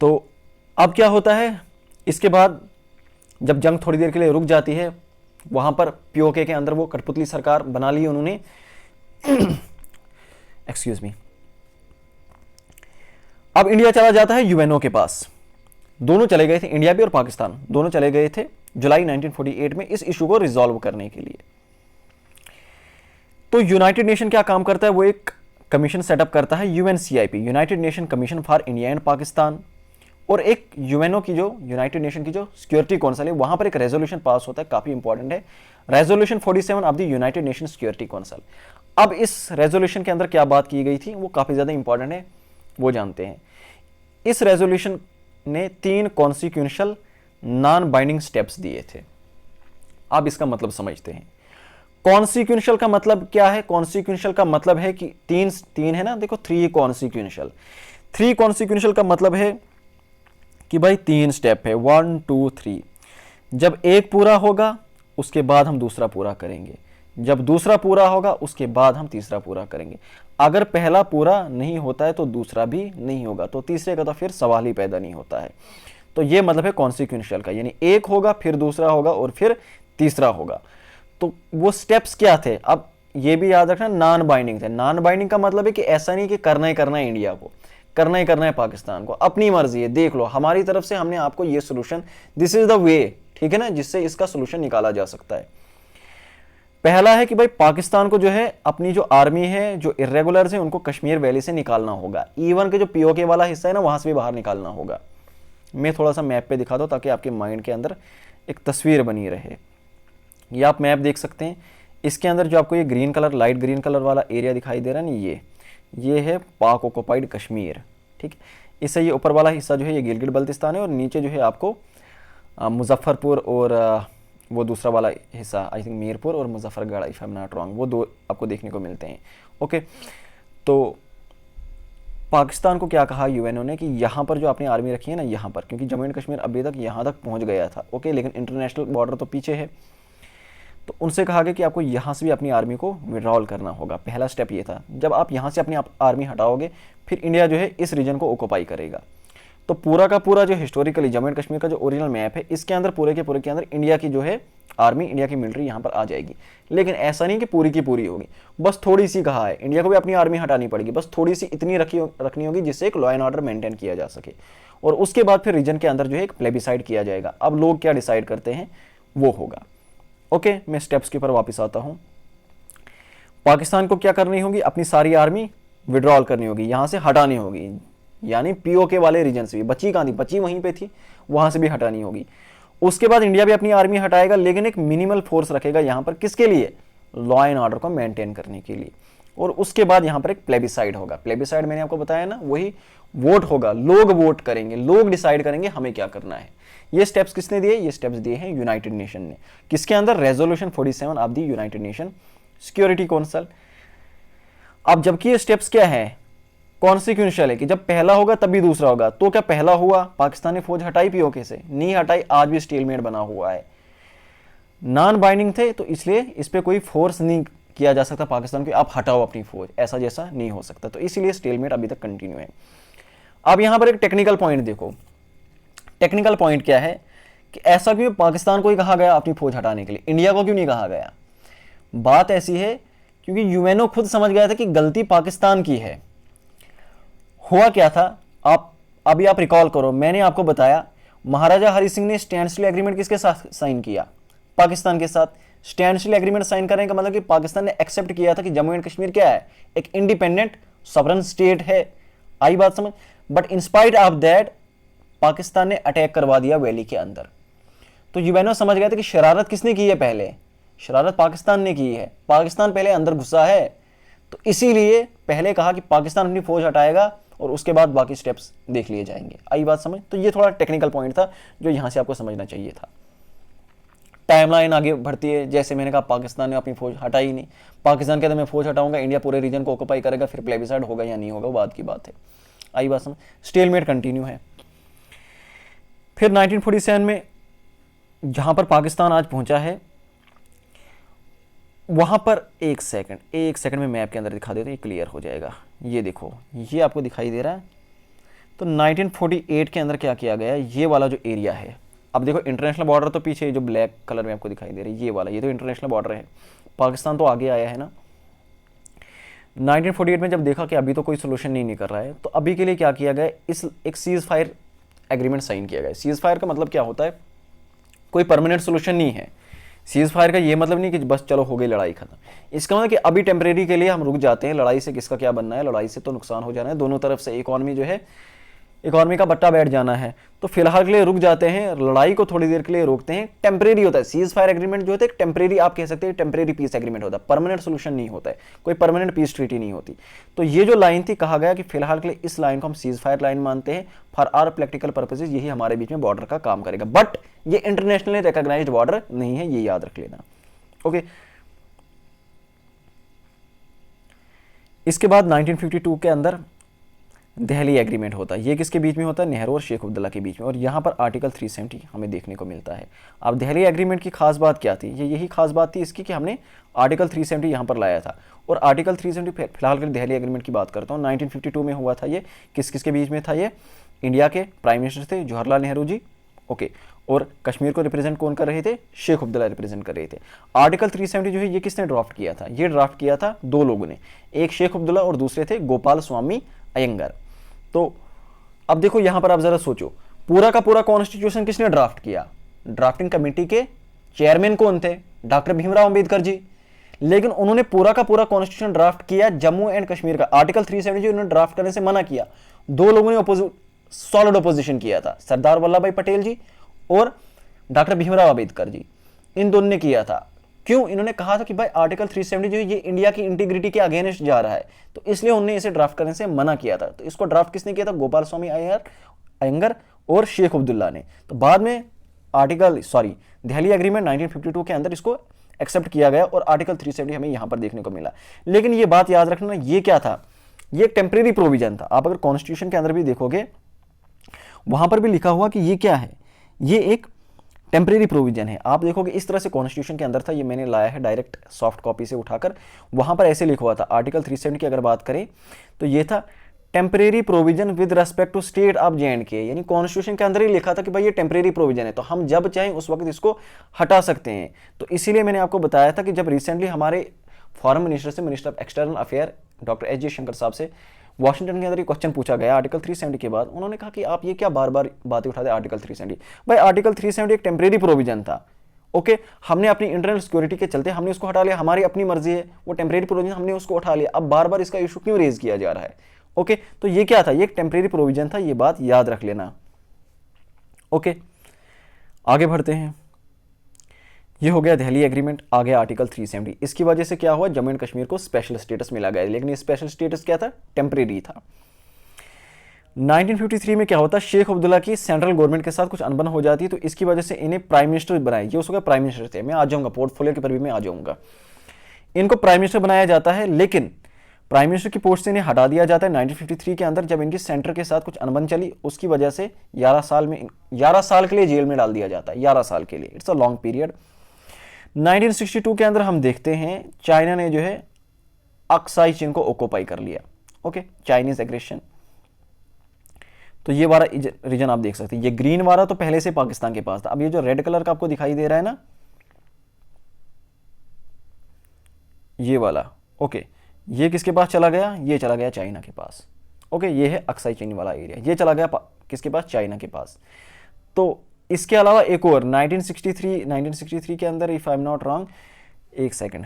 तो अब क्या होता है, इसके बाद जब जंग थोड़ी देर के लिए रुक जाती है, वहां पर पीओके के अंदर वो कठपुतली सरकार बना ली उन्होंने। Excuse me. अब इंडिया चला जाता है यूएनओ के पास, दोनों चले गए थे, इंडिया भी और पाकिस्तान दोनों चले गए थे जुलाई 1948 में इस इशू को रिजॉल्व करने के लिए। तो यूनाइटेड नेशन क्या काम करता है, वो एक कमीशन सेटअप करता है, UNCIP, United Nation Commission for India and Pakistan. और एक यूएनओ की जो यूनाइटेड नेशन की जो सिक्योरिटी काउंसिल है, वहां पर एक रेजोल्यूशन पास होता है, काफी इंपॉर्टेंट है, resolution 47 of the United nation security council. अब इस रेजोल्यूशन के अंदर क्या बात की गई थी वो काफी ज्यादा इंपॉर्टेंट है, वो जानते हैं। इस रेजोल्यूशन ने 3 कॉन्सिक्वेंशियल नॉन बाइंडिंग स्टेप्स दिए थे। अब इसका मतलब समझते हैं। कॉन्सिक्वेंशियल का मतलब क्या है? कॉन्सिक्वेंशियल का मतलब है कि तीन है ना, देखो 3 कॉन्सिक्वेंशियल। 3 कॉन्सिक्वेंशियल का मतलब है कि भाई 3 स्टेप है, 1 2 3। जब एक पूरा होगा उसके बाद हम दूसरा पूरा करेंगे, जब दूसरा पूरा होगा उसके बाद हम तीसरा पूरा करेंगे। अगर पहला पूरा नहीं होता है तो दूसरा भी नहीं होगा, तो तीसरे का तो फिर सवाल ही पैदा नहीं होता है। तो ये मतलब है कॉन्सिक्वेंशियल का, यानी एक होगा फिर दूसरा होगा और फिर तीसरा होगा। तो वो स्टेप्स क्या थे, अब ये भी याद रखना, नॉन बाइंडिंग थे। नॉन बाइंडिंग का मतलब है कि ऐसा नहीं कि करना ही करना है इंडिया को, करना ही करना है पाकिस्तान को, अपनी मर्जी है, देख लो हमारी तरफ से हमने आपको ये solution, this is the way, ठीक है ना, जिससे इसका सोल्यूशन निकाला जा सकता है। पहला है कि भाई पाकिस्तान को जो है अपनी जो आर्मी है, जो इर्रेगुलर्स हैं, उनको कश्मीर वैली से निकालना होगा, इवन के जो पीओके वाला हिस्सा है ना वहां से भी बाहर निकालना होगा। मैं थोड़ा सा मैप पे दिखा दो ताकि आपके माइंड के अंदर एक तस्वीर बनी रहे। ये आप मैप देख सकते हैं, इसके अंदर जो आपको ये green colour, light green colour वाला एरिया दिखाई दे रहा है ना, ये है पाक ऑक्युपाइड कश्मीर, ठीक। इससे ये ऊपर वाला हिस्सा जो है ये गिलगित बल्तिस्तान है, और नीचे जो है आपको मुजफ्फरपुर और वो दूसरा वाला हिस्सा आई थिंक मीरपुर और Muzaffargarh, if I am not wrong, वो 2 आपको देखने को मिलते हैं। ओके, तो पाकिस्तान को क्या कहा यूएनओ ने कि यहाँ पर जो आपने आर्मी रखी है ना, यहाँ पर, क्योंकि जम्मू एंड कश्मीर अभी तक यहाँ तक पहुँच गया था, ओके, लेकिन इंटरनेशनल बॉर्डर तो पीछे है, तो उनसे कहा गया कि आपको यहाँ से भी अपनी आर्मी को विड्रॉल करना होगा। पहला स्टेप ये था, जब आप यहाँ से अपनी आर्मी हटाओगे फिर इंडिया जो है इस रीजन को ऑक्युपाई करेगा। तो पूरा का पूरा जो हिस्टोरिकली जम्मू एंड कश्मीर का जो ओरिजिनल मैप है, इसके अंदर पूरे के पूरे के अंदर इंडिया की जो है आर्मी, इंडिया की मिलिट्री यहाँ पर आ जाएगी। लेकिन ऐसा नहीं कि पूरी की पूरी होगी, बस थोड़ी सी कहा है, इंडिया को भी अपनी आर्मी हटानी पड़ेगी, बस थोड़ी सी इतनी रखनी होगी जिससे एक लॉ एंड ऑर्डर मेंटेन किया जा सके। और उसके बाद फिर रीजन के अंदर जो है एक प्लेबिसाइड किया जाएगा। अब लोग क्या डिसाइड करते हैं वो होगा। ओके, मैं स्टेप्स के ऊपर वापस आता हूँ। पाकिस्तान को क्या करनी होगी, अपनी सारी आर्मी विड्रॉल करनी होगी, यहाँ से हटानी होगी, यानी पीओके वाले रीजन से भी बची कहाँ थी, बची वहीं पे थी, वहाँ से भी हटानी होगी। उसके बाद इंडिया भी अपनी आर्मी हटाएगा, लेकिन एक मिनिमल फोर्स रखेगा यहाँ पर, किसके लिए, लॉ एंड ऑर्डर को मेंटेन करने के लिए। और उसके बाद यहाँ पर एक प्लेबिसाइड होगा। प्लेबिसाइड मैंने आपको बताया ना, वही वोट होगा, लोग वोट करेंगे, लोग डिसाइड करेंगे हमें क्या करना है। ये स्टेप्स किसने दिए, ये स्टेप्स दिए हैं यूनाइटेड नेशन ने। किसके अंदर, resolution 47 of the United nation security council. अब जबकि ये स्टेप्स क्या है, कॉन्सिक्वेंशियल है कि जब पहला होगा तभी दूसरा होगा। तो क्या पहला हुआ, पाकिस्तान ने फौज हटाई पीओके से, नहीं हटाई, आज भी स्टेलमेट बना हुआ है। नॉन बाइंडिंग थे तो इसलिए इस पर कोई फोर्स नहीं किया जा सकता पाकिस्तान को, आप हटाओ अपनी फौज, ऐसा जैसा नहीं हो सकता। तो इसीलिए स्टेलमेट अभी तक कंटिन्यू है। अब यहां पर एक टेक्निकल पॉइंट देखो, टेक्निकल पॉइंट क्या है कि ऐसा क्यों पाकिस्तान को ही कहा गया अपनी फौज हटाने के लिए, इंडिया को क्यों नहीं कहा गया। बात ऐसी है क्योंकि यूएनओ खुद समझ गया था कि गलती पाकिस्तान की है। हुआ क्या था, आप अभी आप रिकॉल करो, मैंने आपको बताया महाराजा हरि सिंह ने स्टैंड स्टिल एग्रीमेंट किसके साथ साइन किया, पाकिस्तान के साथ। स्टैंड स्टिल एग्रीमेंट साइन करने का मतलब कि पाकिस्तान ने एक्सेप्ट किया था कि जम्मू एंड कश्मीर क्या है, एक इंडिपेंडेंट सॉवरेन स्टेट है। आई बात समझ। But in spite of that Pakistan ने अटैक करवा दिया वैली के अंदर। तो यूएनओ समझ गया था कि शरारत किसने की है, पहले शरारत पाकिस्तान ने की है, पाकिस्तान पहले अंदर घुसा है। तो इसीलिए पहले कहा कि पाकिस्तान अपनी फौज हटाएगा और उसके बाद बाकी स्टेप्स देख लिए जाएंगे। आई बात समझ। तो ये थोड़ा टेक्निकल पॉइंट था जो यहां से आपको समझना चाहिए था। टाइमलाइन आगे बढ़ती है, जैसे मैंने कहा पाकिस्तान ने अपनी फौज हटाई नहीं, पाकिस्तान कहता मैं फौज हटाऊंगा, इंडिया पूरे रीजन को ऑक्युपाई करेगा, फिर प्लेबिसाइड होगा या नहीं होगा वो बात की बात है। आई बात समझ। स्टेलमेट कंटिन्यू है। फिर 1947 में जहां पर पाकिस्तान आज पहुंचा है, वहां पर एक सेकंड में मैप के अंदर दिखा देते, ये क्लियर हो जाएगा। ये देखो, ये आपको दिखाई दे रहा है। तो 1948 के अंदर क्या किया गया, ये वाला जो एरिया है, अब देखो इंटरनेशनल बॉर्डर तो पीछे जो ब्लैक कलर में आपको दिखाई दे रही है, ये वाला, ये तो इंटरनेशनल बॉर्डर है, पाकिस्तान तो आगे आया है ना। 1948 में जब देखा कि अभी तो कोई सोल्यूशन नहीं निकल रहा है, तो अभी के लिए क्या किया गया, इस एक सीज फायर एग्रीमेंट साइन किया गया। सीज फायर का मतलब क्या होता है, कोई परमानेंट सोल्यूशन नहीं है। सीज फायर का ये मतलब नहीं कि बस चलो हो गई लड़ाई खत्म, इसका मतलब कि अभी टेम्परेरी के लिए हम रुक जाते हैं। लड़ाई से किसका क्या बनना है, लड़ाई से तो नुकसान हो जाना है दोनों तरफ से, इकॉनमी जो है, इकॉनमी का बट्टा बैठ जाना है। तो फिलहाल के लिए रुक जाते हैं, लड़ाई को थोड़ी देर के लिए रोकते हैं। टेम्परेरी होता है सीज फायर एग्रीमेंट जो होता है, टेम्परेरी आप कह सकते हैं, टेम्परेरी पीस एग्रीमेंट होता है, परमानेंट सोल्यूशन नहीं होता है, कोई परमानेंट पीस ट्रीटी नहीं होती। तो ये जो लाइन थी, कहा गया कि फिलहाल के लिए इस लाइन को हम सीज फायर लाइन मानते हैं, फॉर आर प्रैक्टिकल पर्पसेज यही हमारे बीच में बॉर्डर का काम करेगा। बट ये इंटरनेशनली रिकॉग्नाइज्ड बॉर्डर नहीं है, ये याद रख लेना। ओके। इसके बाद 1952 के अंदर दिल्ली एग्रीमेंट होता है। ये किसके बीच में होता है, नेहरू और शेख अब्दुल्ला के बीच में, और यहाँ पर आर्टिकल 370 हमें देखने को मिलता है। अब दिल्ली एग्रीमेंट की खास बात क्या थी, ये यही खास बात थी इसकी कि हमने आर्टिकल 370 यहाँ पर लाया था। और आर्टिकल 370 फिलहाल के दिल्ली एग्रीमेंट की बात करता हूँ, 1952 में हुआ था। ये किस किस के बीच में था, ये इंडिया के प्राइम मिनिस्टर थे जवाहरलाल नेहरू जी, ओके, और कश्मीर को रिप्रेजेंट कौन कर रहे थे, शेख अब्दुल्ला रिप्रेजेंट कर रहे थे। आर्टिकल 370 जो है ये किसने ड्राफ्ट किया था, ये ड्राफ्ट किया था दो लोगों ने, एक शेख अब्दुल्ला और दूसरे थे गोपाल स्वामी अयंगर। तो अब देखो यहां पर आप जरा सोचो, पूरा का पूरा कॉन्स्टिट्यूशन किसने ड्राफ्ट किया, ड्राफ्टिंग कमेटी के चेयरमैन कौन थे, डॉक्टर भीमराव अंबेडकर जी। लेकिन उन्होंने पूरा का पूरा कॉन्स्टिट्यूशन ड्राफ्ट किया जम्मू एंड कश्मीर का। आर्टिकल 370 जो उन्होंने ड्राफ्ट करने से मना किया, दो लोगों ने सॉलिड अपोजिशन किया था, सरदार वल्लभ भाई पटेल जी और डॉक्टर भीमराव अंबेडकर जी, इन दोनों ने किया था। क्यों, इन्होंने कहा था कि भाई आर्टिकल 370 जो है ये इंडिया की इंटीग्रिटी के अगेंस्ट जा रहा है, तो इसलिए उन्होंने इसे ड्राफ्ट करने से मना किया था। तो इसको ड्राफ्ट किसने किया था, गोपाल स्वामी अयंगर और शेख अब्दुल्ला ने। तो बाद में दिल्ली एग्रीमेंट 1952 के अंदर इसको एक्सेप्ट किया गया और आर्टिकल 370 हमें यहां पर देखने को मिला। लेकिन ये बात याद रखना, ये क्या था, ये टेम्परेरी प्रोविजन था। आप अगर कॉन्स्टिट्यूशन के अंदर भी देखोगे, वहां पर भी लिखा हुआ कि ये क्या है, ये एक टेम्परेरी प्रोविजन है। आप देखोगे इस तरह से कॉन्स्टिट्यूशन के अंदर था, ये मैंने लाया है डायरेक्ट सॉफ्ट कॉपी से उठाकर, वहां पर ऐसे लिखा हुआ था। आर्टिकल 370 की अगर बात करें तो ये था, temporary provision with respect to state of J&K, यानी कॉन्स्टिट्यूशन के अंदर ही लिखा था कि भाई ये टेम्परेरी प्रोविजन है, तो हम जब चाहें उस वक्त इसको हटा सकते हैं। तो इसीलिए मैंने आपको बताया था कि जब रिसेंटली हमारे फॉरेन मिनिस्टर से, minister of external affair doctor S Jaishankar साहब से वाशिंगटन के अंदर ये क्वेश्चन पूछा गया आर्टिकल 370 के बाद, उन्होंने कहा कि आप ये क्या बार बार बातें उठाते आर्टिकल 370। भाई आर्टिकल 370 एक टेम्परेरी प्रोविजन था, ओके हमने अपनी इंटरनल सिक्योरिटी के चलते हमने उसको हटा लिया, हमारी अपनी मर्जी है, वो टेम्परेरी प्रोविजन हमने उसको उठा लिया, अब बार बार इसका इशू क्यों रेज किया जा रहा है। ओके तो ये क्या था, ये एक टेम्परेरी प्रोविजन था, ये बात याद रख लेना। ओके आगे बढ़ते हैं, ये हो गया दिल्ली एग्रीमेंट, आ गया आर्टिकल 370। इसकी वजह से क्या हुआ, जम्मू एंड कश्मीर को स्पेशल स्टेटस मिला गया, लेकिन ये स्पेशल स्टेटस क्या था, टेम्परेरी था। 1953 में क्या होता, शेख अब्दुल्ला की सेंट्रल गवर्नमेंट के साथ कुछ अनबन हो जाती है, तो इसकी वजह से इन्हें प्राइम मिनिस्टर बनाए, ये उसका प्राइम मिनिस्टर थे, मैं आ जाऊंगा पोर्टफोलियो के पर भी मैं आ जाऊंगा। इनको प्राइम मिनिस्टर बनाया जाता है, लेकिन प्राइम मिनिस्टर की पोस्ट से इन्हें हटा दिया जाता है 1953 के अंदर, जब इनकी सेंटर के साथ कुछ अनबन चली, उसकी वजह से 11 साल के लिए जेल में डाल दिया जाता है, 11 साल के लिए, इट्स अ लॉन्ग पीरियड। 1962 के अंदर हम देखते हैं चाइना ने जो है अक्साई चीन को ऑक्यूपाई कर लिया, ओके चाइनीज एग्रेशन। तो ये वाला रीजन आप देख सकते हैं, ये ग्रीन वाला तो पहले से पाकिस्तान के पास था, अब ये जो रेड कलर का आपको दिखाई दे रहा है ना, ये वाला, ओके ये किसके पास चला गया, ये चला गया चाइना के पास, ओके ये है अक्साई चीन वाला एरिया, ये चला गया किसके पास, चाइना के पास। तो इसके अलावा एक और 1963 के अंदर, if I am not wrong, एक सेकंड,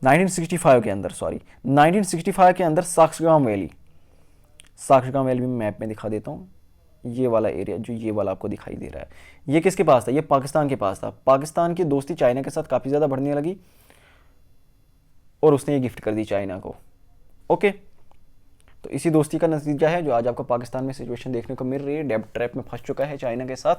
1965 के अंदर, सॉरी 1965 के अंदर साक्षगांव वैली भी मैप में दिखा देता हूँ, ये वाला एरिया जो ये वाला आपको दिखाई दे रहा है, ये किसके पास था, ये पाकिस्तान के पास था। पाकिस्तान की दोस्ती चाइना के साथ काफ़ी ज़्यादा बढ़ने लगी और उसने ये गिफ्ट कर दी चाइना को, ओके तो इसी दोस्ती का नतीजा है जो आज आपको पाकिस्तान में सिचुएशन देखने को मिल रही है, डेब्ट ट्रैप में फंस चुका है चाइना के साथ।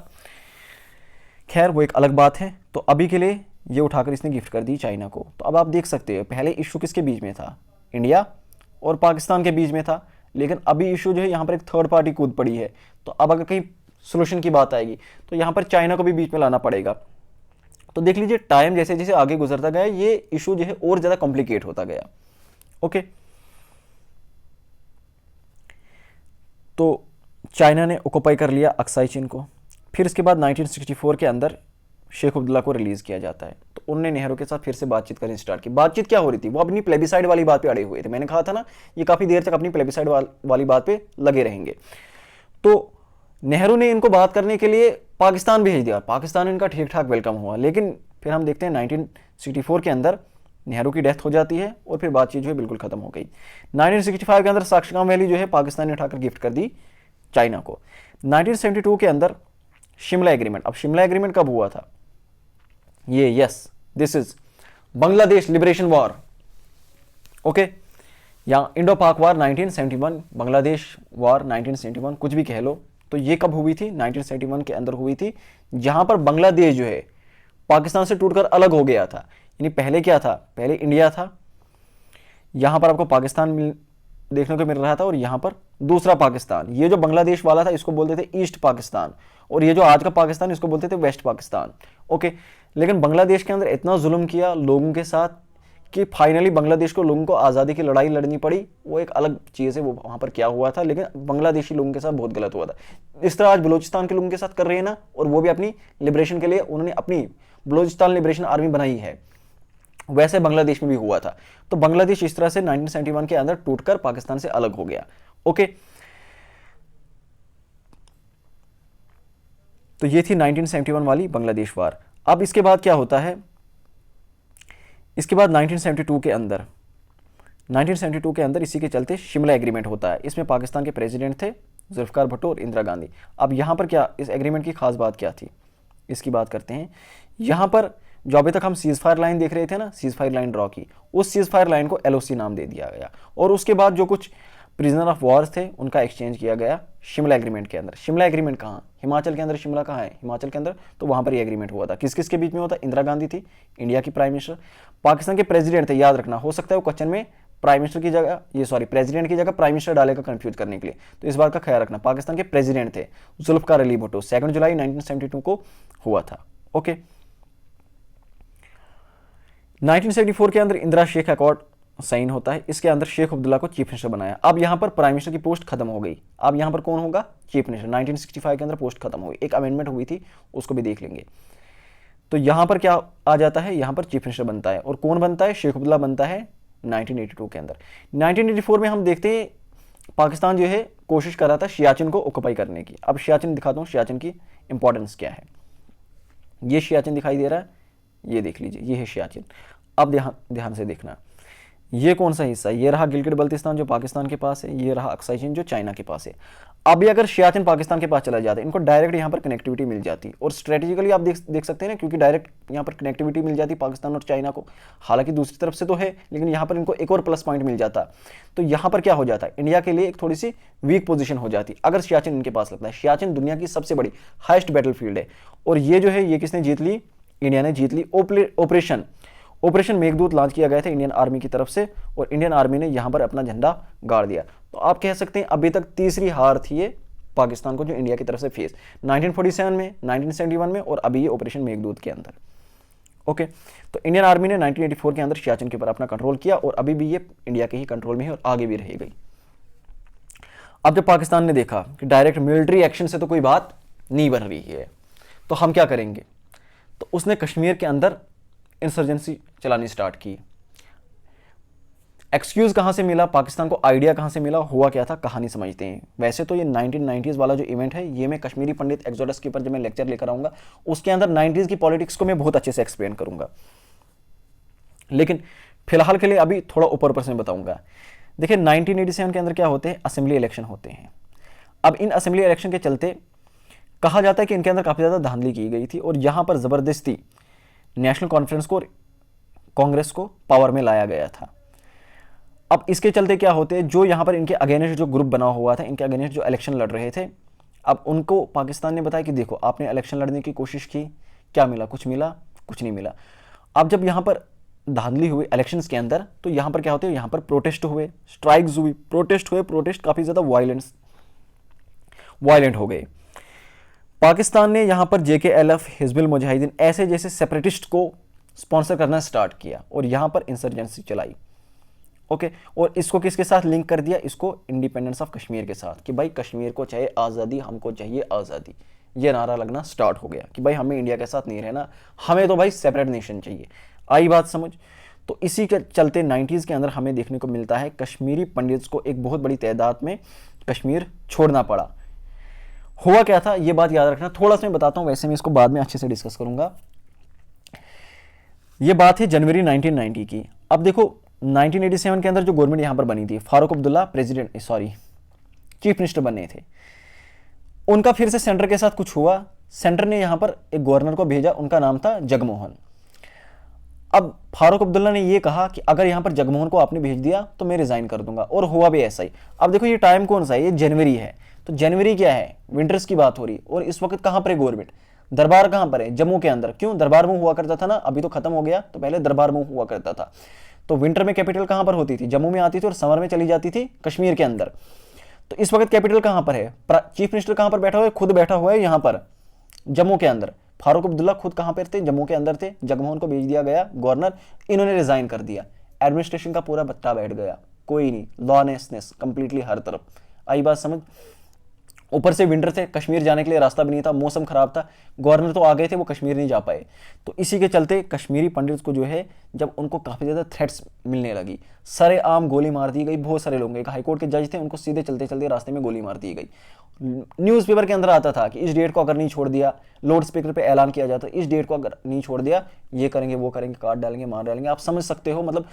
खैर वो एक अलग बात है, तो अभी के लिए ये उठाकर इसने गिफ्ट कर दी चाइना को। तो अब आप देख सकते हो पहले इशू किसके बीच में था, इंडिया और पाकिस्तान के बीच में था, लेकिन अभी इशू जो है यहाँ पर एक थर्ड पार्टी कूद पड़ी है। तो अब अगर कहीं सोल्यूशन की बात आएगी तो यहाँ पर चाइना को भी बीच में लाना पड़ेगा। तो देख लीजिए टाइम जैसे जैसे आगे गुजरता गया ये इशू जो है और ज़्यादा कॉम्प्लिकेट होता गया, ओके तो चाइना ने ऑक्यूपाई कर लिया अक्साई चीन को। फिर इसके बाद 1964 के अंदर शेख अब्दुल्ला को रिलीज़ किया जाता है, तो उन्होंने नेहरू के साथ फिर से बातचीत करनी स्टार्ट की। बातचीत क्या हो रही थी, वो अपनी प्लेबिसाइड वाली बात पे अड़े हुए थे, मैंने कहा था ना ये काफ़ी देर तक अपनी प्लेबिसाइड वाली बात पे लगे रहेंगे। तो नेहरू ने इनको बात करने के लिए पाकिस्तान भेज दिया, पाकिस्तान इनका ठीक ठाक वेलकम हुआ, लेकिन फिर हम देखते हैं 1964 के अंदर नेहरू की डेथ हो जाती है और फिर बातचीत जो है बिल्कुल खत्म हो गई। 1965 के अंदर साक्षगांव वैली जो है पाकिस्तान ने उठाकर गिफ्ट कर दी चाइना को। 1972 के अंदर शिमला एग्रीमेंट, अब शिमला एग्रीमेंट कब हुआ था, ये yes this is Bangladesh liberation war, okay या इंडो पाक वार 1971, बांग्लादेश वार 1971, कुछ भी कह लो। तो ये कब हुई थी, 1971 के अंदर हुई थी, जहां पर बांग्लादेश जो है पाकिस्तान से टूटकर अलग हो गया था। यानी पहले क्या था, पहले इंडिया था, यहां पर आपको पाकिस्तान देखने को मिल रहा था और यहां पर दूसरा पाकिस्तान। ये जो बांग्लादेश वाला था इसको बोलते थे ईस्ट पाकिस्तान, और ये जो आज का पाकिस्तान इसको बोलते थे वेस्ट पाकिस्तान, ओके लेकिन बांग्लादेश के अंदर इतना जुल्म किया लोगों के साथ कि फाइनली बांग्लादेश को लोगों को आज़ादी की लड़ाई लड़नी पड़ी। वो एक अलग चीज़ है, वो वहाँ पर क्या हुआ था, लेकिन बांग्लादेशी लोगों के साथ बहुत गलत हुआ था। इस तरह आज बलूचिस्तान के लोगों के साथ कर रहे हैं ना, और वो भी अपनी लिबरेशन के लिए उन्होंने अपनी बलूचिस्तान लिबरेशन आर्मी बनाई है, वैसे बांग्लादेश में भी हुआ था। तो बांग्लादेश इस तरह से 1971 के अंदर टूटकर पाकिस्तान से अलग हो गया, ओके तो ये थी 1971 वाली बांग्लादेश वार। अब इसके बाद क्या होता है, इसके बाद 1972 के अंदर इसी के चलते शिमला एग्रीमेंट होता है। इसमें पाकिस्तान के प्रेसिडेंट थे जुल्फिकार भुट्टो और इंदिरा गांधी। अब यहाँ पर क्या इस एग्रीमेंट की खास बात क्या थी, इसकी बात करते हैं। यहाँ पर जो अभी तक हम सीज फायर लाइन देख रहे थे ना, सीज फायर लाइन ड्रॉ की, उस सीज फायर लाइन को LOC नाम दे दिया गया, और उसके बाद जो कुछ प्रिजनर ऑफ वॉर्स थे उनका एक्सचेंज किया गया शिमला एग्रीमेंट के अंदर। शिमला एग्रीमेंट कहाँ, हिमाचल के अंदर, शिमला कहाँ है, हिमाचल के अंदर, तो वहाँ पर ये एग्रीमेंट हुआ था। किस किस के बीच में हुआ था, इंदिरा गांधी थी इंडिया की प्राइम मिनिस्टर, पाकिस्तान के प्रेसिडेंट थे, याद रखना हो सकता है वो क्वेश्चन में प्राइम मिनिस्टर की जगह प्रेसिडेंट की जगह प्राइम मिनिस्टर डालेगा कंफ्यूज करने के लिए, तो इस बात का ख्याल रखना। पाकिस्तान के प्रेसिडेंट थे जुल्फिकार अली भुट्टो, 2 जुलाई 1972 को हुआ था, ओके 1974 के अंदर इंदिरा शेख अकॉर्ड साइन होता है, इसके अंदर शेख अब्दुल्ला को चीफ मिनिस्टर बनाया। अब यहाँ पर प्राइम मिनिस्टर की पोस्ट खत्म हो गई, अब यहाँ पर कौन होगा, चीफ मिनिस्टर। 1965 के अंदर पोस्ट खत्म हो गई, एक अमेंडमेंट हुई थी, उसको भी देख लेंगे। तो यहाँ पर क्या आ जाता है, यहाँ पर चीफ मिनिस्टर बनता है, और कौन बनता है, शेख अब्दुल्ला बनता है 1982 के अंदर। 1984 में हम देखते हैं पाकिस्तान जो है कोशिश कर रहा था सियाचिन को ऑक्यूपाई करने की। अब सियाचिन दिखाता हूँ, सियाचिन की इंपॉर्टेंस क्या है। ये सियाचिन दिखाई दे रहा है, ये देख लीजिए, ये है सियाचिन। अब ध्यान से देखना, ये कौन सा हिस्सा है, ये रहा गिलगिट बल्तिस्तान जो पाकिस्तान के पास है, ये रहा अक्साई चीन जो चाइना के पास है। अभी अगर सियाचिन पाकिस्तान के पास चला जाता है, इनको डायरेक्ट यहाँ पर कनेक्टिविटी मिल जाती, और स्ट्रेटेजिकली आप देख सकते हैं ना, क्योंकि डायरेक्ट यहाँ पर कनेक्टिविटी मिल जाती पाकिस्तान और चाइना को। हालांकि दूसरी तरफ से तो है, लेकिन यहाँ पर इनको एक और प्लस पॉइंट मिल जाता। तो यहाँ पर क्या हो जाता है, इंडिया के लिए एक थोड़ी सी वीक पोजीशन हो जाती अगर सियाचिन इनके पास लगता है। सियाचिन दुनिया की सबसे बड़ी हाईएस्ट बैटलफील्ड है, और ये जो है ये किसने जीत ली, इंडिया ने जीत ली। ऑपरेशन मेघदूत लॉन्च किया गया था इंडियन आर्मी की तरफ से, और इंडियन आर्मी ने यहां पर अपना झंडा गाड़ दिया। तो आप कह सकते हैं अभी तक तीसरी हार थी ये पाकिस्तान को जो इंडिया की तरफ से फेस, 1947 में, 1971 में, और अभी ये ऑपरेशन मेघदूत के अंदर। ओके, तो इंडियन आर्मी ने 1984 के अंदर सियाचिन के ऊपर अपना कंट्रोल किया, और अभी भी ये इंडिया के ही कंट्रोल में है और आगे भी रहेगी। अब जब पाकिस्तान ने देखा कि डायरेक्ट मिलिट्री एक्शन से तो कोई बात नहीं बन रही है, तो हम क्या करेंगे, तो उसने कश्मीर के अंदर इंसर्जेंसी चलानी स्टार्ट की। एक्सक्यूज कहां से मिला पाकिस्तान को, आइडिया कहां से मिला, हुआ क्या था, कहानी समझते हैं। वैसे तो ये 1990s वाला जो इवेंट है, ये मैं कश्मीरी पंडित एक्सोडस के ऊपर जब मैं लेक्चर लेकर आऊंगा, उसके अंदर 90s की पॉलिटिक्स को मैं बहुत अच्छे से एक्सप्लेन करूंगा, लेकिन फिलहाल के लिए अभी थोड़ा ऊपर से बताऊंगा। देखिए 1987 के अंदर क्या होते हैं, असेंबली इलेक्शन होते हैं। अब इन असेंबली इलेक्शन के चलते कहा जाता है कि इनके अंदर काफी ज्यादा धांधली की गई थी, और यहां पर जबरदस्ती नेशनल कॉन्फ्रेंस को, कांग्रेस को पावर में लाया गया था। अब इसके चलते क्या होते हैं, जो यहां पर इनके अगेंस्ट जो ग्रुप बना हुआ था, इनके अगेंस्ट जो इलेक्शन लड़ रहे थे, अब उनको पाकिस्तान ने बताया कि देखो आपने इलेक्शन लड़ने की कोशिश की, क्या मिला, कुछ नहीं मिला। अब जब यहां पर धांधली हुई इलेक्शंस के अंदर, तो यहां पर क्या होते हैं, यहां पर प्रोटेस्ट हुए, स्ट्राइक्स हुई, प्रोटेस्ट काफी ज्यादा वायलेंट हो गए। पाकिस्तान ने यहां पर JKLF, हिजबुल मुजाहिदीन ऐसे जैसे सेपरेटिस्ट को स्पॉन्सर करना स्टार्ट किया, और यहां पर इंसर्जेंसी चलाई। ओके, और इसको किसके साथ लिंक कर दिया, इसको इंडिपेंडेंस ऑफ कश्मीर के साथ, कि भाई कश्मीर को चाहिए आज़ादी, हमको चाहिए आज़ादी। ये नारा लगना स्टार्ट हो गया कि भाई हमें इंडिया के साथ नहीं रहना, हमें तो भाई सेपरेट नेशन चाहिए। आई बात समझ। तो इसी के चलते 90s के अंदर हमें देखने को मिलता है कश्मीरी पंडित्स को एक बहुत बड़ी तादाद में कश्मीर छोड़ना पड़ा। हुआ क्या था, ये बात याद रखना, थोड़ा सा मैं बताता हूं, वैसे मैं इसको बाद में अच्छे से डिस्कस करूंगा। ये बात है जनवरी 1990 की। अब देखो 1987 के अंदर जो गवर्नमेंट यहां पर बनी थी, फारूक अब्दुल्ला चीफ मिनिस्टर बने थे। उनका फिर से सेंटर के साथ कुछ हुआ, सेंटर ने यहां पर एक गवर्नर को भेजा, उनका नाम था जगमोहन। अब फारूक अब्दुल्ला ने यह कहा कि अगर यहां पर जगमोहन को आपने भेज दिया तो मैं रिजाइन कर दूंगा, और हुआ भी ऐसा ही। अब देखो ये टाइम कौन सा है, ये जनवरी है, तो जनवरी क्या है, विंटर्स की बात हो रही, और इस वक्त कहां पर है गवर्नमेंट, दरबार कहां पर है, जम्मू के अंदर। क्यों, दरबार में हुआ करता था ना, अभी तो खत्म हो गया, तो पहले दरबार में हुआ करता था। तो विंटर में कैपिटल कहां पर होती थी, जम्मू में आती थी, और समर में चली जाती थी कश्मीर के अंदर। तो इस वक्त कैपिटल कहां पर है, चीफ मिनिस्टर कहां पर बैठा हुआ है, खुद बैठा हुआ है यहां पर जम्मू के अंदर। फारूक अब्दुल्ला खुद कहां पर थे, जम्मू के अंदर थे। जगमोहन को भेज दिया गया गवर्नर, इन्होंने रिजाइन कर दिया। एडमिनिस्ट्रेशन का पूरा बट्टा बैठ गया, कोई नहीं, लॉनेसनेस कंप्लीटली हर तरफ। आई बात समझ। ऊपर से विंटर थे, कश्मीर जाने के लिए रास्ता भी नहीं था, मौसम खराब था, गवर्नर तो आ गए थे, वो कश्मीर नहीं जा पाए। तो इसी के चलते कश्मीरी पंडित्स को जो है, जब उनको काफ़ी ज़्यादा थ्रेट्स मिलने लगी, सरेआम गोली मार दी गई। बहुत सारे लोग, एक हाईकोर्ट के जज थे, उनको सीधे चलते चलते रास्ते में गोली मार दी गई। न्यूज़पेपर के अंदर आता था कि इस डेट को अगर नहीं छोड़ दिया, लाउड स्पीकर पे ऐलान किया जाता, इस डेट को अगर नहीं छोड़ दिया, ये करेंगे, वो करेंगे, काट डालेंगे, मार डालेंगे। आप समझ सकते हो, मतलब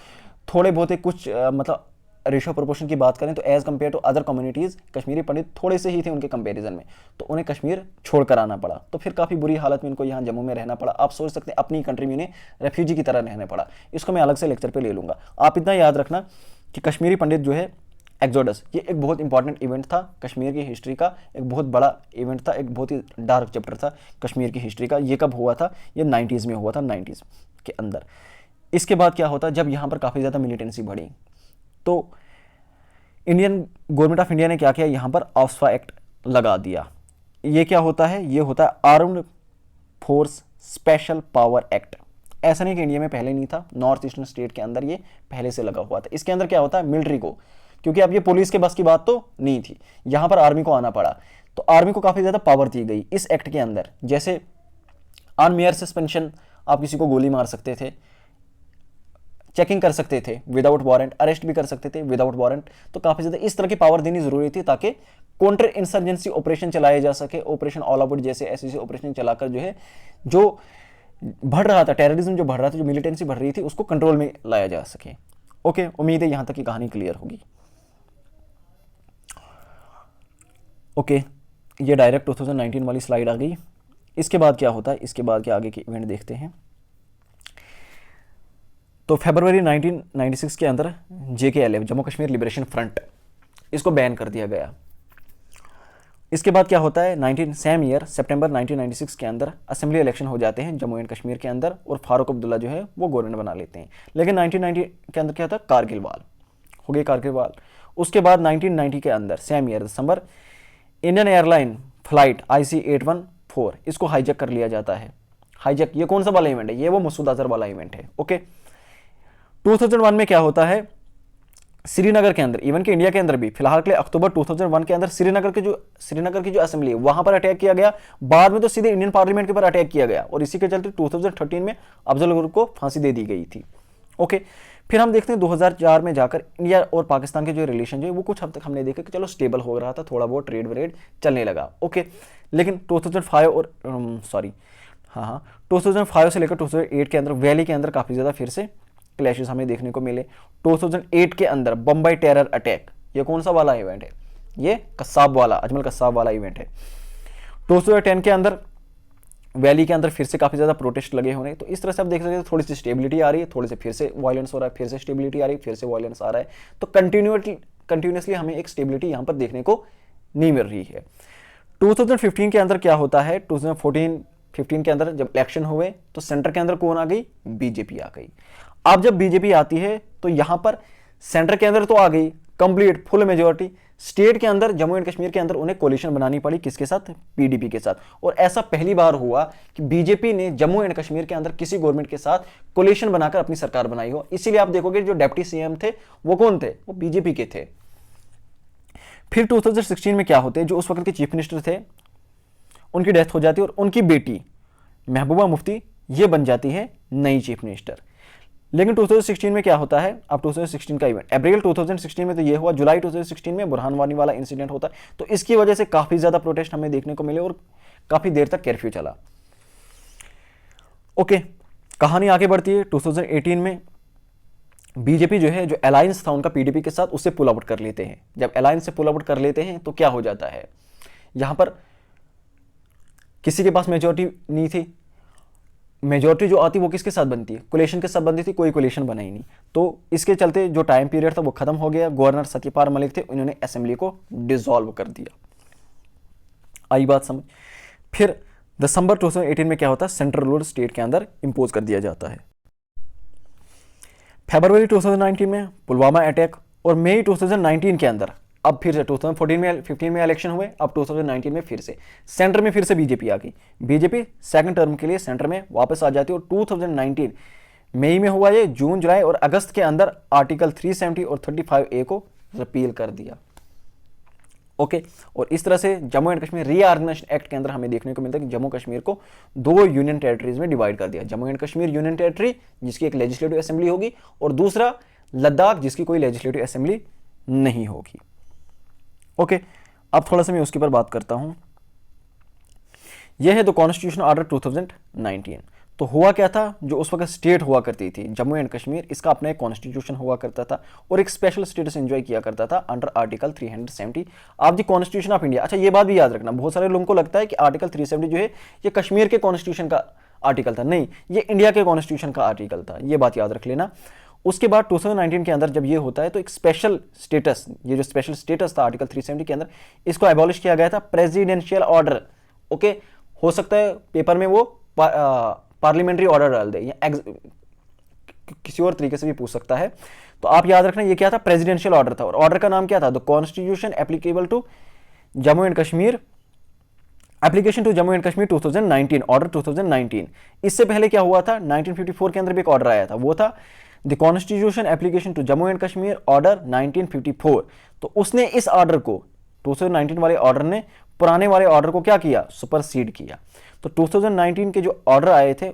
थोड़े बहुत कुछ मतलब रेशियो प्रोपोर्शन की बात करें तो as compare to other communities, Kashmiri Pandit थोड़े से ही थे उनके कंपैरिजन में, तो उन्हें कश्मीर छोड़कर आना पड़ा। तो फिर काफ़ी बुरी हालत में इनको यहाँ जम्मू में रहना पड़ा। आप सोच सकते हैं अपनी कंट्री में इन्हें रेफ्यूजी की तरह रहना पड़ा। इसको मैं अलग से लेक्चर पे ले लूँगा। आप इतना याद रखना कि कश्मीरी पंडित जो है एक्सोडस, ये एक बहुत इंपॉर्टेंट इवेंट था कश्मीर की हिस्ट्री का, एक बहुत बड़ा इवेंट था, एक बहुत ही डार्क चैप्टर था कश्मीर की हिस्ट्री का। ये कब हुआ था, ये 90s में हुआ था, 90s के अंदर। इसके बाद क्या होता, जब यहाँ पर काफ़ी ज़्यादा मिलिटेंसी बढ़ी, तो इंडियन गवर्नमेंट ऑफ इंडिया ने क्या किया, यहाँ पर ऑस्फा एक्ट लगा दिया। ये क्या होता है, ये होता है armed force special power act. ऐसा नहीं कि इंडिया में पहले नहीं था, नॉर्थ ईस्टर्न स्टेट के अंदर ये पहले से लगा हुआ था। इसके अंदर क्या होता है, मिलिट्री को, क्योंकि अब ये पुलिस के बस की बात तो नहीं थी, यहां पर आर्मी को आना पड़ा, तो आर्मी को काफी ज्यादा पावर दी गई इस एक्ट के अंदर। जैसे ऑन मेयर सस्पेंशन आप किसी को गोली मार सकते थे, चेकिंग कर सकते थे विदाउट वारंट, अरेस्ट भी कर सकते थे विदाउट वारंट। तो काफी ज्यादा इस तरह की पावर देनी जरूरी थी ताकि काउंटर इंसर्जेंसी ऑपरेशन चलाए जा सके, ऑपरेशन ऑल आउट जैसे ऐसे ऑपरेशन चलाकर जो है, जो बढ़ रहा था टेररिज्म, जो बढ़ रहा था, जो मिलिटेंसी बढ़ रही थी, उसको कंट्रोल में लाया जा सके। ओके, उम्मीद है यहां तक की कहानी क्लियर होगी। ओके, ये डायरेक्ट 2019 वाली स्लाइड आ गई। इसके बाद क्या होता है, इसके बाद के आगे के इवेंट देखते हैं। तो फरवरी 1996 के अंदर JKLF, Jammu Kashmir liberation front, इसको बैन कर दिया गया। इसके बाद क्या होता है, सेम ईयर सितंबर 1996 के अंदर असेंबली इलेक्शन हो जाते हैं जम्मू एंड कश्मीर के अंदर, और फारूक अब्दुल्ला जो है वो गवर्नर बना लेते हैं। लेकिन 1990 के अंदर क्या था, कारगिल वार हो गई, कारगिल वार। उसके बाद 1990 के अंदर सेम ईयर दिसंबर, इंडियन एयरलाइन फ्लाइट IC814 इसको हाईजैक कर लिया जाता है। हाईजैक ये कौन सा वाला इवेंट है, ये वो मसूद अजहर वाला इवेंट है। ओके, 2001 में क्या होता है, श्रीनगर के अंदर, इवन के इंडिया के अंदर भी फिलहाल के लिए अक्टूबर 2001 के अंदर श्रीनगर की जो असेंबली है वहां पर अटैक किया गया। बाद में तो सीधे इंडियन पार्लियामेंट के ऊपर अटैक किया गया, और इसी के चलते 2013 में अफजल गुरु को फांसी दे दी गई थी। ओके, फिर हम देखते हैं 2004 में जाकर इंडिया और पाकिस्तान के जो रिलेशन जो है वो कुछ हद तक हमने देखा कि चलो स्टेबल हो रहा था, थोड़ा बहुत ट्रेड व्रेड चलने लगा। ओके, लेकिन 2005 और 2005 से लेकर 2008 के अंदर वैली के अंदर काफी ज्यादा फिर से क्लैशेस हमें देखने को मिले। 2008 के अंदर बम्बई टेरर अटैक, ये कौन सा वाला इवेंट है, ये कसाब वाला, अजमल कसाब वाला इवेंट है। 2010 के अंदर वैली के अंदर फिर से काफी ज्यादा प्रोटेस्ट लगे होने। तो इस तरह से आप देख सकते हैं थोड़ी सी स्टेबिलिटी आ रही है, थोड़ी से फिर से वायलेंस हो रहा है, फिर से स्टेबिलिटी आ रही है, फिर से वायलेंस आ रहा है। तो कंटिन्यूसली हमें एक स्टेबिलिटी यहां पर देखने को नहीं मिल रही है। 2015 के अंदर क्या होता है, 2015 के अंदर जब इलेक्शन हुए तो सेंटर के अंदर कौन आ गई, बीजेपी आ गई। अब जब बीजेपी आती है तो यहां पर सेंटर के अंदर तो आ गई कंप्लीट फुल मेजोरिटी, स्टेट के अंदर जम्मू एंड कश्मीर के अंदर उन्हें कोलिशन बनानी पड़ी, किसके साथ, PDP के साथ। और ऐसा पहली बार हुआ कि बीजेपी ने जम्मू एंड कश्मीर के अंदर किसी गवर्नमेंट के साथ कोलिशन बनाकर अपनी सरकार बनाई हो। इसीलिए आप देखोगे जो डिप्टी CM थे वो कौन थे, वो बीजेपी के थे। फिर 2016 में क्या होते हैं, जो उस वक्त के चीफ मिनिस्टर थे उनकी डेथ हो जाती है, और उनकी बेटी महबूबा मुफ्ती ये बन जाती है नई चीफ मिनिस्टर। लेकिन 2016 में क्या होता है, अब 2016 का इवेंट, अप्रैल 2016 में तो ये हुआ, जुलाई 2016 में बुरहान वानी वाला इंसिडेंट होता है। तो इसकी वजह से काफी ज्यादा प्रोटेस्ट हमें देखने को मिले और काफी देर तक कर्फ्यू चला। ओके, कहानी आगे बढ़ती है। 2018 में बीजेपी जो है, जो अलायंस था उनका PDP के साथ, उससे पुल आउट कर लेते हैं। जब अलायंस से पुल आउट कर लेते हैं तो क्या हो जाता है, यहां पर किसी के पास मेजोरिटी नहीं थी। मेजोरिटी जो आती वो किसके साथ बनती है, कोलिशन के साथ बनती थी, कोई कोलिशन बना ही नहीं। तो इसके चलते जो टाइम पीरियड था वो खत्म हो गया। गवर्नर सत्यपाल मलिक थे, उन्होंने असेंबली को डिसॉल्व कर दिया। आई बात समझ। फिर दिसंबर 2018 में क्या होता है, सेंट्रल रूल स्टेट के अंदर इंपोज कर दिया जाता है। फरवरी 2019 में पुलवामा अटैक, और मई 2019 के अंदर अब फिर से 2015 में इलेक्शन हुए, अब 2019 में फिर से सेंटर में फिर से बीजेपी आ गई। बीजेपी सेकंड टर्म के लिए सेंटर में वापस आ जाती है, और 2019 मई में हुआ ये, जून, जुलाई और अगस्त के अंदर आर्टिकल 370 और 35A को रिपील कर दिया। ओके, और इस तरह से Jammu and Kashmir reorganisation act के अंदर हमें देखने को मिलता है कि जम्मू कश्मीर को 2 यूनियन टेरिटरीज में डिवाइड कर दिया। Jammu and Kashmir union territory जिसकी एक लेजिस्लेटिव असेंबली होगी, और दूसरा लद्दाख जिसकी कोई लेजिस्लेटिव असेंबली नहीं होगी। ओके, अब थोड़ा सा मैं उसके ऊपर बात करता हूं। यह है द कॉन्स्टिट्यूशन ऑर्डर 2019। तो हुआ क्या था, जो उस वक्त स्टेट हुआ करती थी जम्मू एंड कश्मीर, इसका अपना एक कॉन्स्टिट्यूशन हुआ करता था और एक स्पेशल स्टेटस एंजॉय किया करता था under article 370 of the constitution of India. अच्छा, ये बात भी याद रखना, बहुत सारे लोगों को लगता है कि आर्टिकल 370 जो है ये कश्मीर के कॉन्स्टिट्यूशन का आर्टिकल था, नहीं, ये इंडिया के कॉन्स्टिट्यूशन का आर्टिकल था, ये बात याद रख लेना। उसके बाद 2019 के अंदर जब ये होता है तो एक स्पेशल स्टेटस, ये जो स्पेशल स्टेटस था आर्टिकल 370 के अंदर, इसको एबॉलिश किया गया था प्रेसिडेंशियल ऑर्डर। ओके, हो सकता है पेपर में वो पार्लियामेंट्री ऑर्डर डाल दे, या किसी और तरीके से भी पूछ सकता है। तो आप याद रखना ये क्या था, प्रेसिडेंशियल ऑर्डर था, और ऑर्डर का नाम क्या था, the constitution applicable to Jammu and Kashmir application to Jammu and Kashmir 2019, order 2019। इससे पहले क्या हुआ था, 1954 के अंदर भी एक ऑर्डर आया था, वो था the constitution application to Jammu and Kashmir order 1954। तो उसने इस ऑर्डर को, 2019 वाले ऑर्डर ने पुराने वाले ऑर्डर को क्या किया, सुपरसीड किया। तो 2019 के जो ऑर्डर आए थे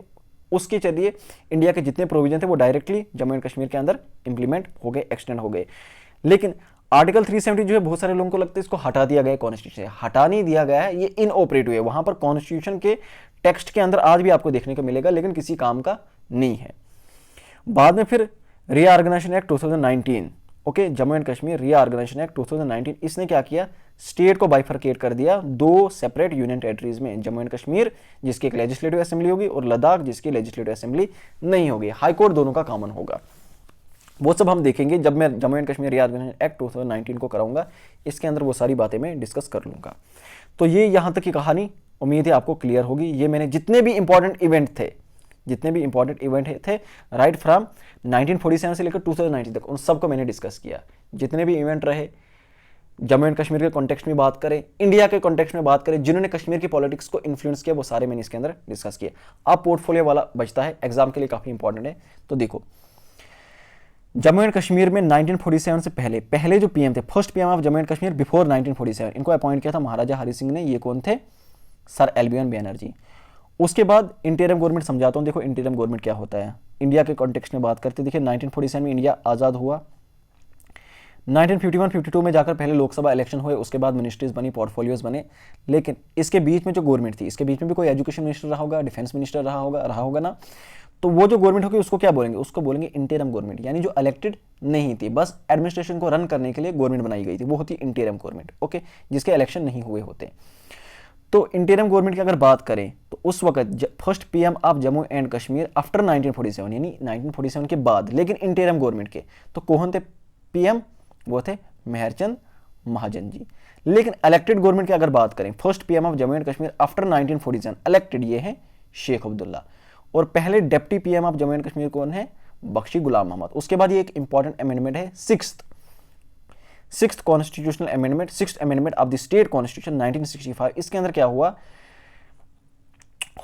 उसके चलिए इंडिया के जितने प्रोविजन थे वो डायरेक्टली जम्मू एंड कश्मीर के अंदर इंप्लीमेंट हो गए, एक्सटेंड हो गए। लेकिन आर्टिकल 370 जो है बहुत सारे लोगों को लगता है इसको हटा दिया गया है कॉन्स्टिट्यूशन से। हटा नहीं दिया गया है, ये इनऑपरेटिव है। वहां पर कॉन्स्टिट्यूशन के टेक्स्ट के अंदर आज भी आपको देखने को मिलेगा, लेकिन किसी काम का नहीं है। बाद में फिर reorganisation act 2019, okay, Jammu and Kashmir reorganisation act 2019, इसने क्या किया, स्टेट को बाइफरकेट कर दिया दो सेपरेट यूनियन टेरिटरीज में, जम्मू एंड कश्मीर जिसकी एक लेजिस्लेटिव असेंबली होगी और लद्दाख जिसकी लेजिस्लेटिव असेंबली नहीं होगी। हाईकोर्ट दोनों का कॉमन होगा। वो सब हम देखेंगे जब मैं Jammu and Kashmir reorganisation act 2019 को कराऊंगा, इसके अंदर वो सारी बातें मैं डिस्कस कर लूंगा। तो ये यहाँ तक की कहानी उम्मीद है आपको क्लियर होगी। ये मैंने जितने भी इंपॉर्टेंट इवेंट थे राइट फ्रॉम 1947 से लेकर 2019 तक, उन सबको मैंने डिस्कस किया। जितने भी इवेंट रहे, जम्मू एंड कश्मीर के कॉन्टेक्स्ट में बात करें, इंडिया के कॉन्टेक्स्ट में बात करें, जिन्होंने कश्मीर की पॉलिटिक्स को इन्फ्लुएंस किया, वो सारे मैंने इसके अंदर डिस्कस किए। अब पोर्टफोलियो वाला बचता है, एग्जाम के लिए काफी इंपॉर्टेंट है। तो देखो, जम्मू एंड कश्मीर में 1947 से पहले जो पीएम थे, first PM of Jammu and Kashmir before 1947, इनको अपॉइंट किया था महाराजा हरि सिंह ने। ये कौन थे, सर एल्बियन बैनर्जी। उसके बाद इंटीरियम गवर्नमेंट समझाता हूं। देखो इंटीरियम गवर्नमेंट क्या होता है, इंडिया के कॉन्टेक्स्ट में बात करते। देखिए 1947 में इंडिया आज़ाद हुआ, 1951-52 में जाकर पहले लोकसभा इलेक्शन हुए, उसके बाद मिनिस्ट्रीज बनी, पोर्टफोलियोज बने। लेकिन इसके बीच में जो गवर्नमेंट थी, इसके बीच में भी कोई एजुकेशन मिनिस्टर रहा होगा, डिफेंस मिनिस्टर रहा होगा ना। तो वो जो गवर्नमेंट होगी उसको क्या बोलेंगे, उसको बोलेंगे इंटीरियम गवर्नमेंट, यानी जो इलेक्टेड नहीं थी, बस एडमिनिस्ट्रेशन को रन करने के लिए गवर्नमेंट बनाई गई थी, वो होती इंटीरियम गवर्नमेंट, ओके, जिसके इलेक्शन नहीं हुए होते। तो इंटीरियम गवर्नमेंट की अगर बात करें तो उस वक्त first PM of Jammu and Kashmir after 1947, यानी 1947 के बाद, लेकिन इंटीरियम गवर्नमेंट के, तो कौन थे पीएम, वो थे मेहरचंद महाजन जी। लेकिन इलेक्टेड गवर्नमेंट की अगर बात करें, first PM of Jammu and Kashmir after 1947 elected, ये है शेख अब्दुल्ला। और पहले deputy PM of Jammu and Kashmir कौन है, बख्शी गुलाम मोहम्मद। उसके बाद ये एक इंपॉर्टेंट अमेंडमेंट है, sixth constitutional amendment, sixth amendment of the state constitution 1965। इसके अंदर क्या हुआ,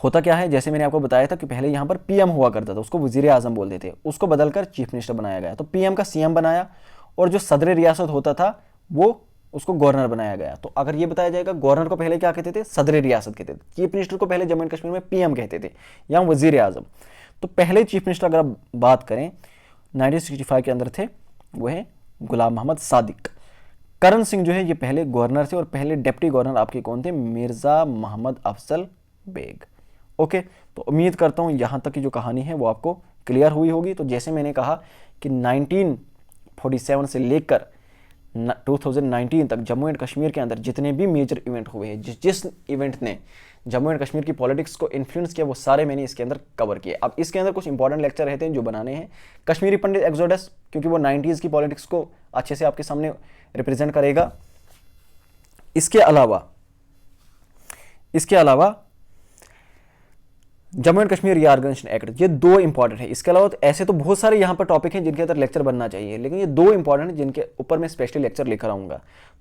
होता क्या है, जैसे मैंने आपको बताया था कि पहले यहां पर पीएम हुआ करता था, उसको वजीर आजम बोलते थे, उसको बदलकर चीफ मिनिस्टर बनाया गया। तो पीएम का सीएम बनाया, और जो सदर रियासत होता था वो उसको गवर्नर बनाया गया। तो अगर ये बताया जाएगा, गवर्नर को पहले क्या कहते थे, सदर रियासत कहते थे। चीफ मिनिस्टर को पहले जम्मू एंड कश्मीर में पीएम कहते थे या वजीर आजम। तो पहले चीफ मिनिस्टर अगर आप बात करें 1965 के अंदर थे, वो है गुलाम मोहम्मद सादिक। करण सिंह जो है ये पहले गवर्नर थे, और पहले डिप्टी गवर्नर आपके कौन थे, मिर्जा मोहम्मद अफजल बेग। ओके, तो उम्मीद करता हूं यहां तक की जो कहानी है वो आपको क्लियर हुई होगी। तो जैसे मैंने कहा कि 1947 से लेकर 2019 तक जम्मू एंड कश्मीर के अंदर जितने भी मेजर इवेंट हुए हैं, जिस इवेंट ने जम्मू एंड कश्मीर की पॉलिटिक्स को इन्फ्लुएंस किया, वो सारे मैंने इसके अंदर कवर किए। अब इसके अंदर कुछ इंपॉर्टेंट लेक्चर रहते हैं जो बनाने हैं। कश्मीरी पंडित एक्सोडस, क्योंकि वो 90s की पॉलिटिक्स को अच्छे से आपके सामने रिप्रेजेंट करेगा। इसके अलावा Jammu and Kashmir reorganisation act, ये दो इंपॉर्टेंट है। इसके अलावा तो ऐसे तो बहुत सारे यहाँ पर टॉपिक हैं जिनके अंदर लेक्चर बनना चाहिए, लेकिन ये दो इंपॉर्टेंट हैं जिनके ऊपर मैं स्पेशली लेक्चर लेकर आऊंगा।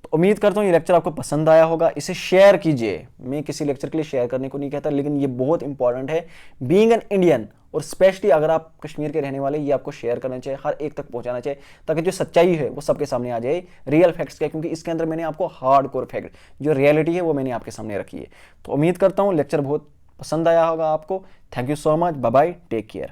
तो उम्मीद करता हूँ ये लेक्चर आपको पसंद आया होगा। इसे शेयर कीजिए, मैं किसी लेक्चर के लिए शेयर करने को नहीं कहता, लेकिन ये बहुत इंपॉर्टेंट है बीइंग एन इंडियन, और स्पेशली अगर आप कश्मीर के रहने वाले, ये आपको शेयर करना चाहिए, हर एक तक पहुंचाना चाहिए, ताकि जो सच्चाई है वो सबके सामने आ जाए, रियल फैक्ट्स क्या, क्योंकि इसके अंदर मैंने आपको हार्ड कोर फैक्ट, जो रियलिटी है वो मैंने आपके सामने रखी है। तो उम्मीद करता हूँ लेक्चर बहुत पसंद आया होगा आपको। Thank you so much, bye bye, take care.